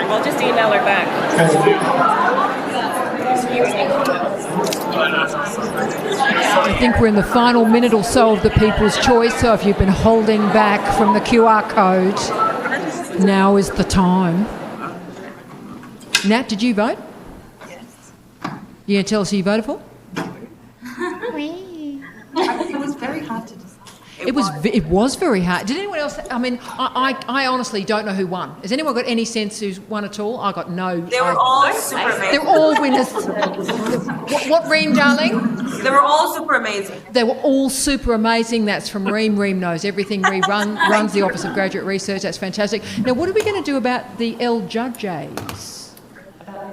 I'll just email her back. I think we're in the final minute or so of the People's Choice, so if you've been holding back from the QR code, now is the time. Nat, did you vote? Yes. You going to tell us who you voted for? It was very hard to decide. It was very hard. Did anyone else? I mean, I honestly don't know who won. Has anyone got any sense who's won at all? I got no. They were all super amazing. They're all winners. What, Reem, darling? They were all super amazing. They were all super amazing. That's from Reem. Reem knows everything. Reem runs the Office of Graduate Research. That's fantastic. Now, what are we going to do about the L Judges?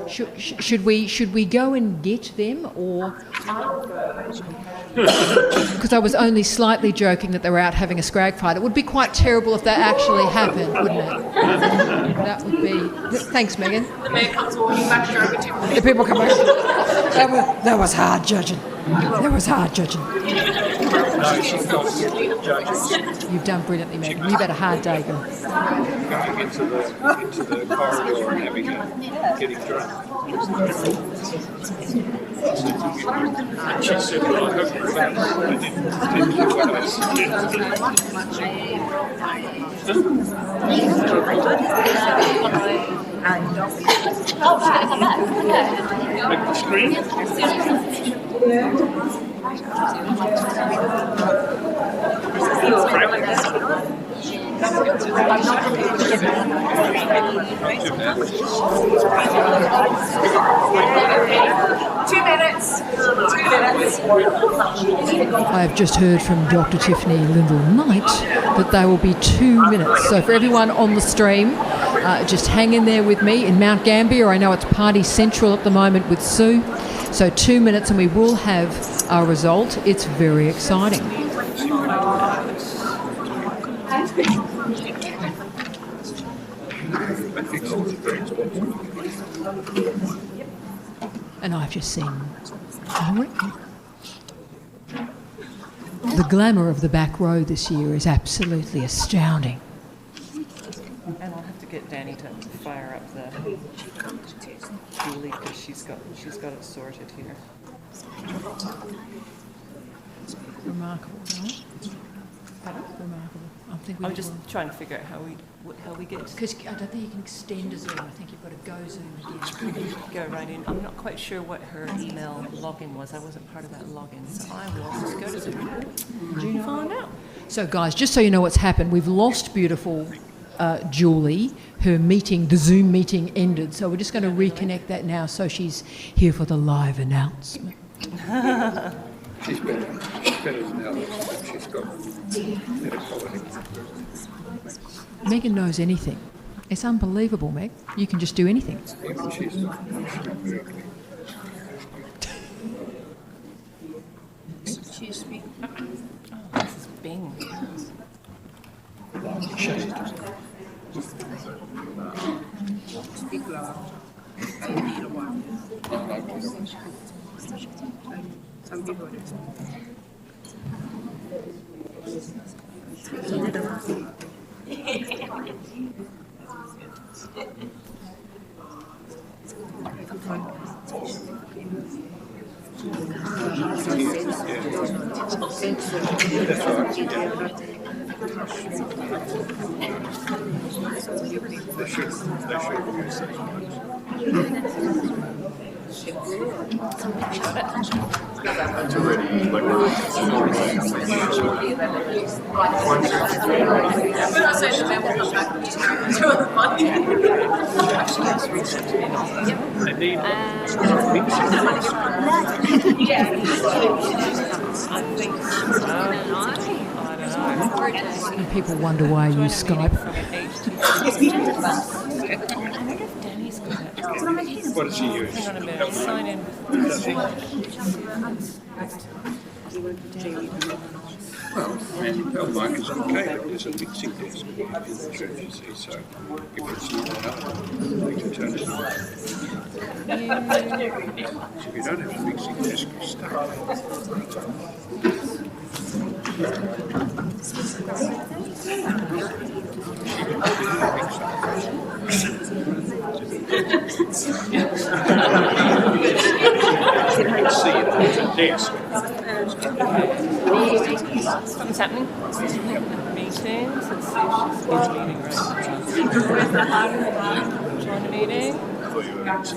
Should we go and get them, or? Because I was only slightly joking that they were out having a scrag fight. It would be quite terrible if that actually happened, wouldn't it? That would be. Thanks, Megan. The mayor comes walking back to The people come back. That was hard judging. That was hard judging. You've done brilliantly, Megan. You've had a hard day, girl. Going into the corridor and getting drunk. And she said, well, I hope you're back. I didn't do what I suggested. Make the screen? I have just heard from Dr. Tiffany Lyndall-Knight that they will be 2 minutes. So for everyone on the stream, just hang in there with me in Mount Gambier. I know it's Party Central at the moment with Sue. So 2 minutes and we will have our result. It's very exciting. And I've just seen the glamour of the back row this year is absolutely astounding. And I'll have to get Danny to fire up the Julie because she's got it sorted here. Remarkable, right? Remarkable. I'm just trying to figure out how we get. Because I don't think you can extend a Zoom. I think you've got to go Zoom again. Go right in. I'm not quite sure what her email login was. I wasn't part of that login, so I will just go to Zoom. Find out. So, guys, just so you know what's happened, we've lost beautiful Julie. Her meeting, the Zoom meeting, ended. So we're just going to reconnect that now. So she's here for the live announcement. She's better than Alice. She's got better quality. Megan knows anything. It's unbelievable, Meg. You can just do anything. Even she's not very clear. Excuse me. Oh, this is Bing. Speak loud. Some people That's already like And people wonder why you Skype. what does she use? Hang on a minute. Sign in. Well, her mic is okay, but there's a mixing desk in the church, you see, so if it's not up, we can turn it on. So if you don't have a mixing desk, you start. See it on the desk. What's happening? Meetings. Let's see if she's in a meeting right now. Join the meeting. It's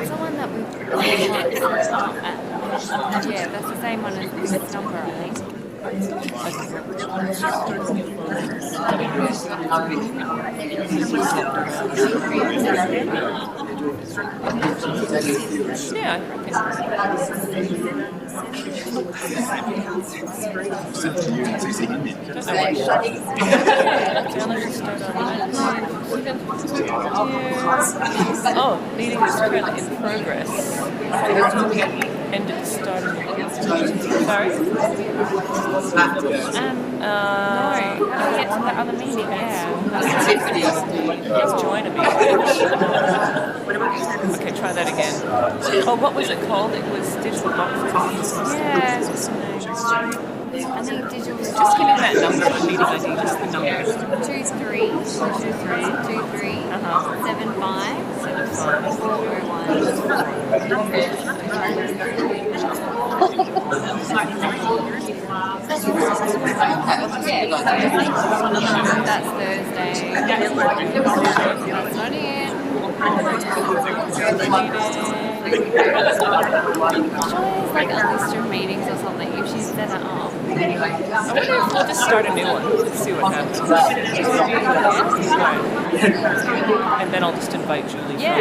the one that we yeah, that's the same one as this number, I think. Yeah, oh, meeting is currently in progress. Ended the start of the meeting. Sorry? No, how do we get to the other meeting? Yeah. Let's join a meeting. Okay, try that again. Oh, what was it called? It was digital boxes. Yeah. I think digital. Just give me that number, the meeting ID, just the number. 23 75 That's Thursday. That's not it. Surely it's like a list of meetings or something if she's set it up. We'll just start a new one. Let's see what happens. And then I'll just invite Julie. Yeah.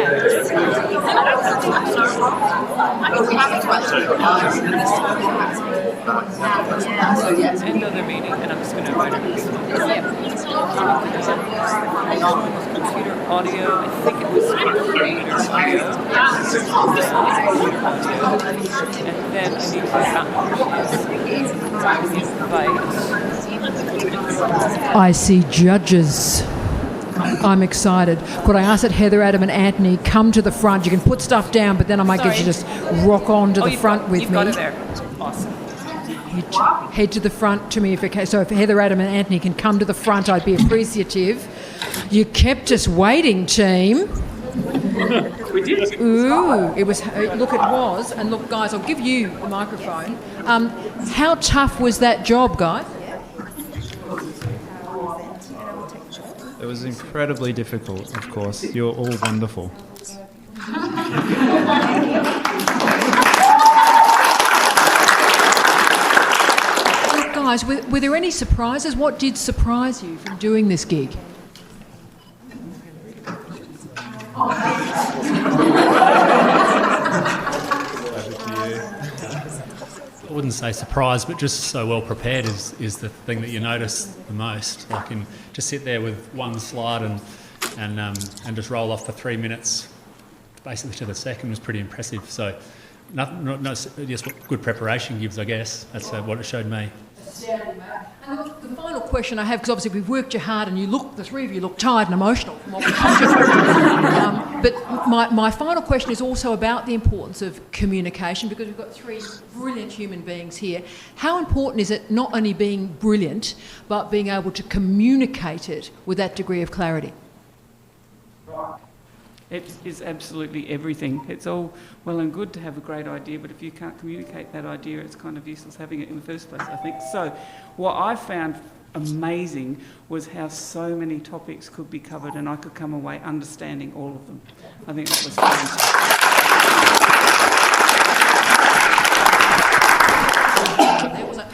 End of the meeting, and I'm just going to invite her. Computer audio. I think it was computer audio. And then I need to invite. I see judges. I'm excited. Could I ask that Heather, Adam and Anthony come to the front? You can put stuff down, but then I might get you to just rock on to the front with you've me. Got it there. Awesome. Head to the front to me if okay. So if Heather, Adam and Anthony can come to the front, I'd be appreciative. You kept us waiting, team. We did. Ooh, it was. Look, it was. And look, guys, I'll give you the microphone. How tough was that job, guys? It was incredibly difficult, of course. You're all wonderful. Guys, were there any surprises? What did surprise you from doing this gig? I wouldn't say surprise, but just so well prepared is the thing that you notice the most. Like, just sit there with one slide and just roll off for 3 minutes, basically to the second, was pretty impressive. So, just what good preparation gives, I guess. That's what it showed me. And look, the final question I have, because obviously we've worked you hard and the three of you look tired and emotional from what we've done. But my final question is also about the importance of communication, because we've got three brilliant human beings here. How important is it not only being brilliant, but being able to communicate it with that degree of clarity? It is absolutely everything. It's all well and good to have a great idea, but if you can't communicate that idea, it's kind of useless having it in the first place, I think. So what I found amazing was how so many topics could be covered, and I could come away understanding all of them. I think that was fantastic.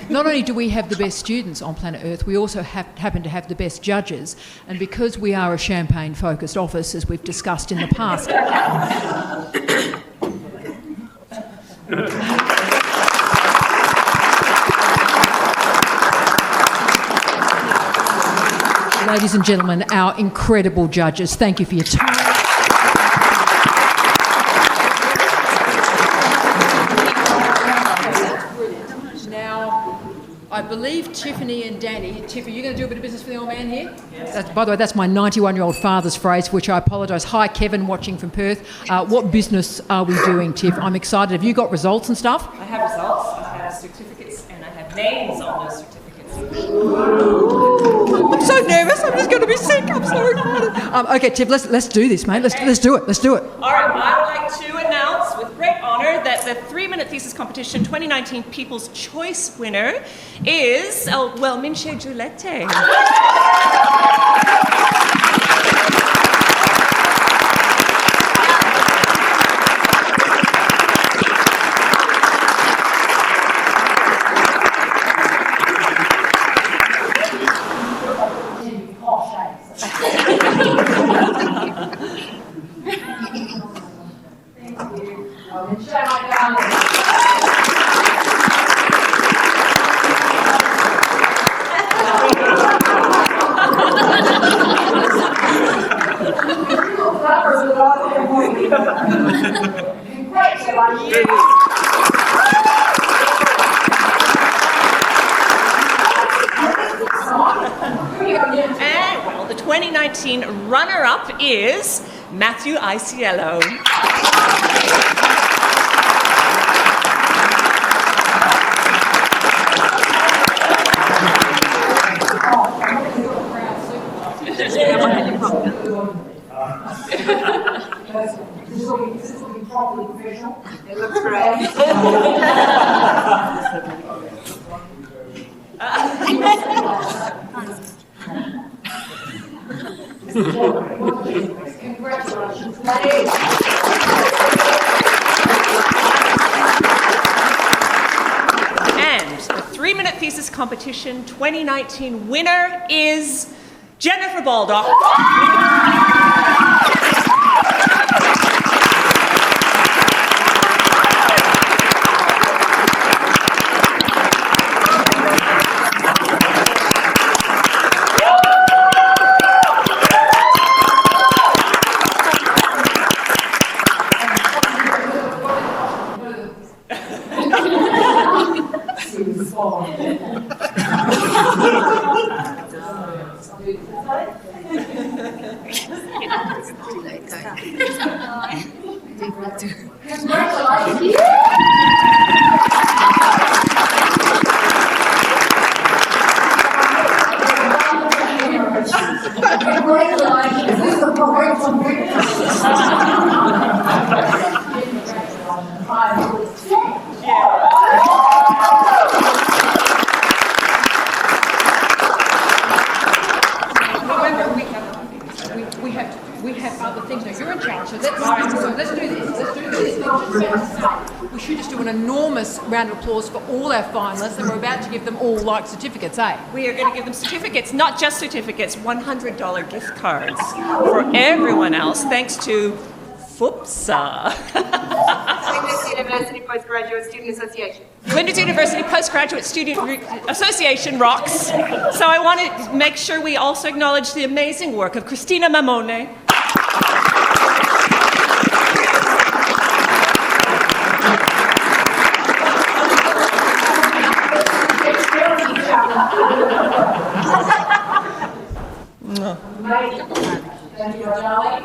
Not only do we have the best students on planet Earth, we also happen to have the best judges. And because we are a Champagne-focused office, as we've discussed in the past... Ladies and gentlemen, our incredible judges, thank you for your time. I believe Tiffany and Danny. Tiff, are you going to do a bit of business for the old man here? Yes. By the way, that's my 91-year-old father's phrase, for which I apologise. Hi, Kevin, watching from Perth. What business are we doing, Tiff? I'm excited. Have you got results and stuff? I have results, I have certificates, and I have names on those certificates. I'm so nervous. I'm just going to be sick. I'm so excited. Okay, Tiff, let's do this, mate. Let's do it. Let's do it. All right, I would like to announce with great honour that the 3 Minute Thesis Competition 2019 People's Choice winner is, Minche Giulette. And the 2019 runner-up is Matthew Iciello. It looks great. Congratulations, And the 3 Minute Thesis Competition 2019 winner is Jennifer Baldock. Congratulations. We have other things. Now you're in charge, so let's do this. We should just do an enormous round of applause for all our finalists, and we're about to give them all like certificates, eh? We are going to give them certificates, not just certificates, $100 gift cards for everyone else, thanks to FUPSA. Flinders University Postgraduate Student Association. Flinders University Postgraduate Student Association rocks. So I want to make sure we also acknowledge the amazing work of Christina Mamone.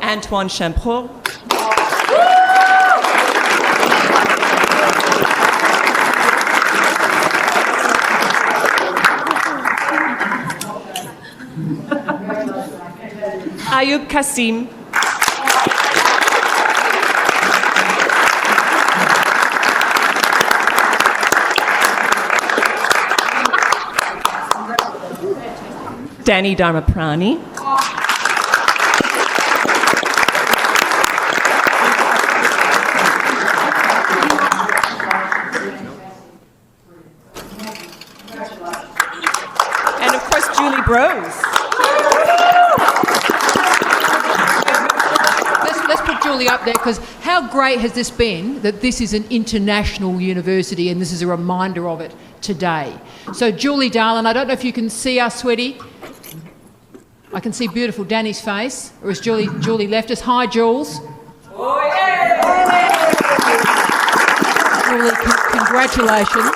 Antoine Champeau. Ayub Kasim. Danny Dharma Pirani. And of course, Julie Brose. Let's put Julie up there, because how great has this been that this is an international university and this is a reminder of it today. So Julie, darling, I don't know if you can see us, sweetie. I can see beautiful Danny's face, or is Julie left us? Hi, Jules. Oh, yeah. Julie, congratulations.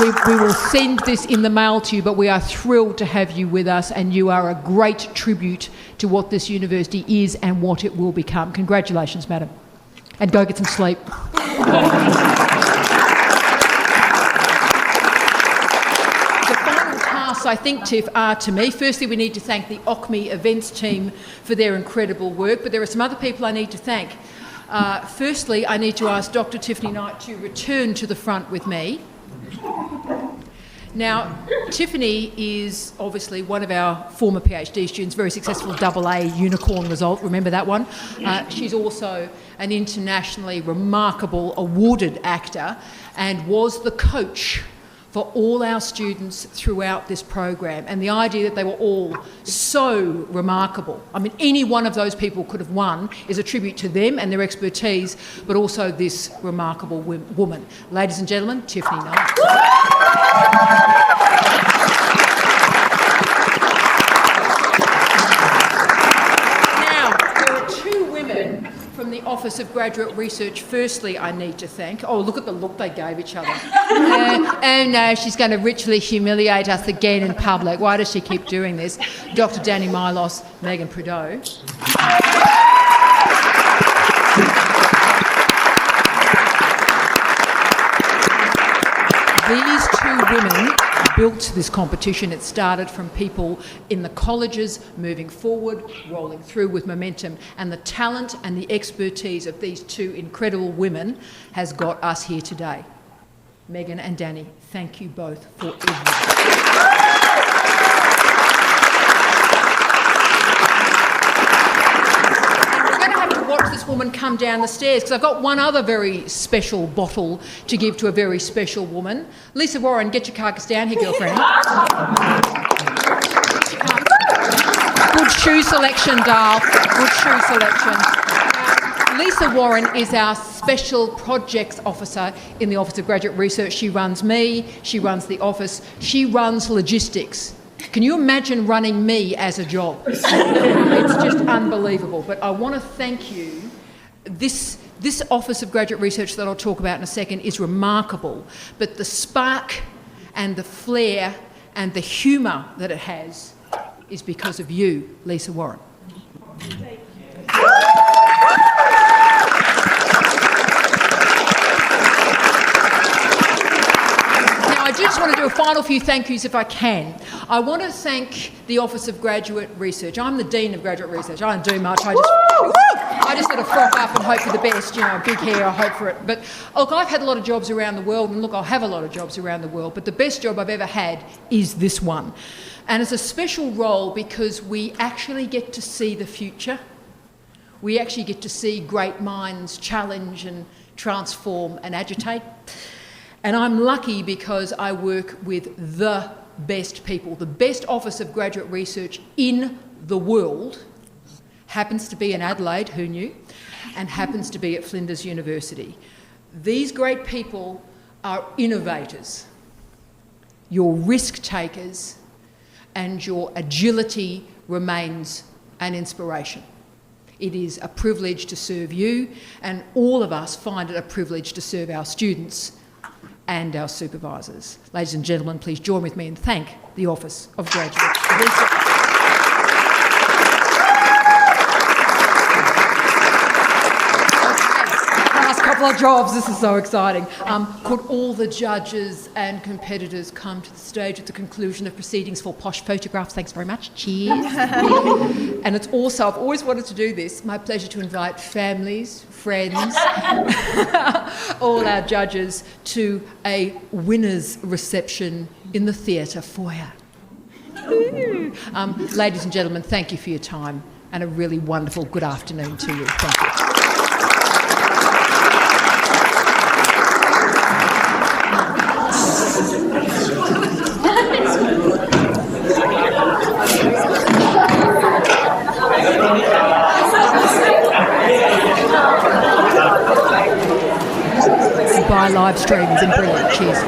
We will send this in the mail to you, but we are thrilled to have you with us, and you are a great tribute to what this university is and what it will become. Congratulations, madam. And go get some sleep. I think, Tiff, are to me. Firstly, we need to thank the OCME events team for their incredible work, but there are some other people I need to thank. Firstly, I need to ask Dr. Tiffany Knight to return to the front with me. Now, Tiffany is obviously one of our former PhD students, very successful AA unicorn result, remember that one? She's also an internationally remarkable awarded actor and was the coach for all our students throughout this program, and the idea that they were all so remarkable. I mean, any one of those people could have won is a tribute to them and their expertise, but also this remarkable woman. Ladies and gentlemen, Tiffany Knight. From the Office of Graduate Research, firstly, I need to thank... Oh, look at the look they gave each other. Oh no, she's going to ritually humiliate us again in public. Why does she keep doing this? Dr. Danny Milos, Megan Prideaux. These two women built this competition. It started from people in the colleges moving forward, rolling through with momentum, and the talent and the expertise of these two incredible women has got us here today. Megan and Danny, thank you both for everything. Watch this woman come down the stairs, because I've got one other very special bottle to give to a very special woman. Lisa Warren, get your carcass down here, girlfriend. Good shoe selection, Darl. Good shoe selection. Lisa Warren is our Special Projects Officer in the Office of Graduate Research. She runs me, she runs the office, she runs logistics. Can you imagine running me as a job? It's just unbelievable. But I want to thank you. This Office of Graduate Research that I'll talk about in a second is remarkable, but the spark and the flair and the humour that it has is because of you, Lisa Warren. Thank you. I just want to do a final few thank yous if I can. I want to thank the Office of Graduate Research. I'm the Dean of Graduate Research. I don't do much. I just sort of frock up and hope for the best, big hair, I hope for it. But look, I've had a lot of jobs around the world, and look, I'll have a lot of jobs around the world, but the best job I've ever had is this one. And it's a special role because we actually get to see the future. We actually get to see great minds challenge and transform and agitate. And I'm lucky because I work with the best people. The best Office of Graduate Research in the world happens to be in Adelaide, who knew, and happens to be at Flinders University. These great people are innovators, your risk takers, and your agility remains an inspiration. It is a privilege to serve you, and all of us find it a privilege to serve our students and our supervisors. Ladies and gentlemen, please join with me and thank the Office of Graduate Research. Couple of jobs, this is so exciting. Could all the judges and competitors come to the stage at the conclusion of proceedings for posh photographs? Thanks very much. Cheers. And it's also, I've always wanted to do this, my pleasure to invite families, friends, all our judges to a winner's reception in the theatre foyer. Ladies and gentlemen, thank you for your time and a really wonderful good afternoon to you. Thank you. By live stream has been brilliant. Cheers.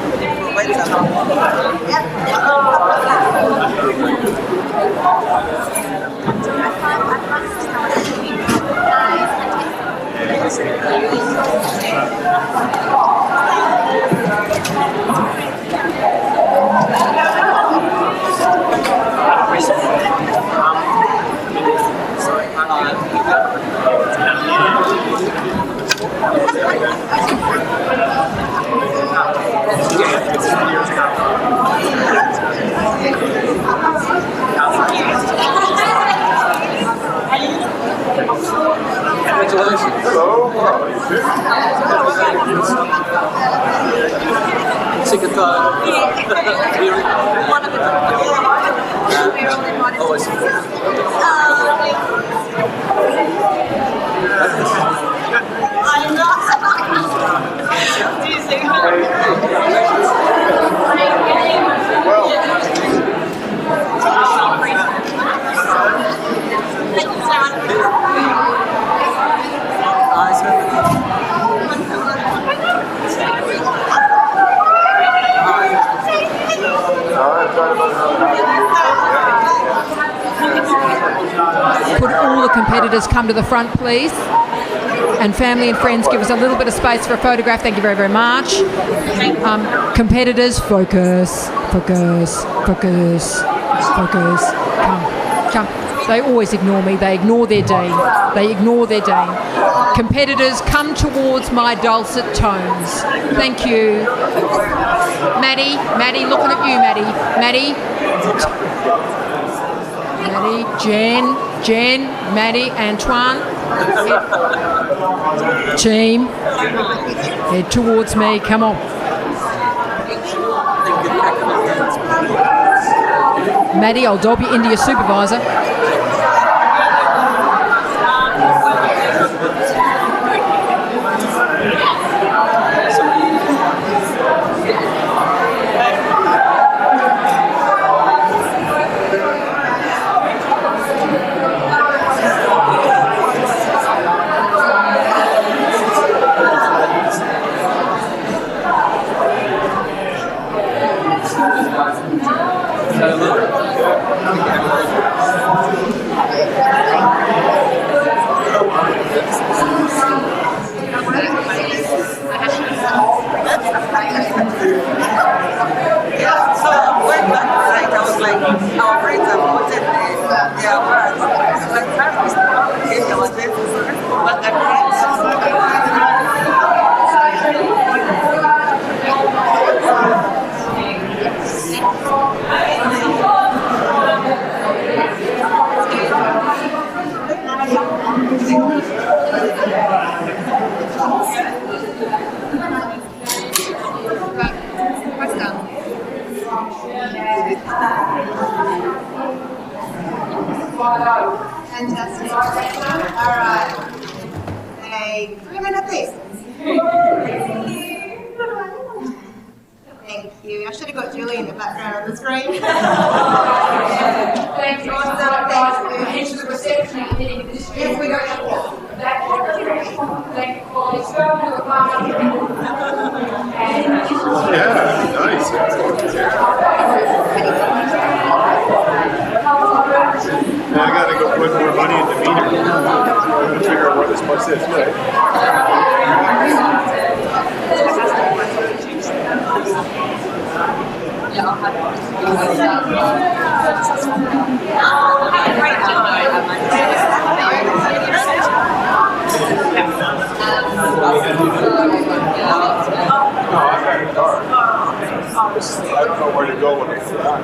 Could all the competitors come to the front, please? And family and friends, give us a little bit of space for a photograph. Thank you very, very much. Competitors, focus, focus, focus, focus. Come. They always ignore me. They ignore their dean. They ignore their dean. Competitors, come towards my dulcet tones. Thank you. Maddie, looking at you, Maddie, Jen, Maddie, Antoine. Team, head towards me, come on. Maddie, I'll dob you into your supervisor. Fantastic. All right. A 3-minute thesis. Thank you. I should have got Julie in the background on the screen. Thank you. Awesome. Thank you. Yes, we got you. Yeah, nice. Now I gotta go put more money into meter. I'm gonna figure out where this bus is. I don't know where to go when it's done.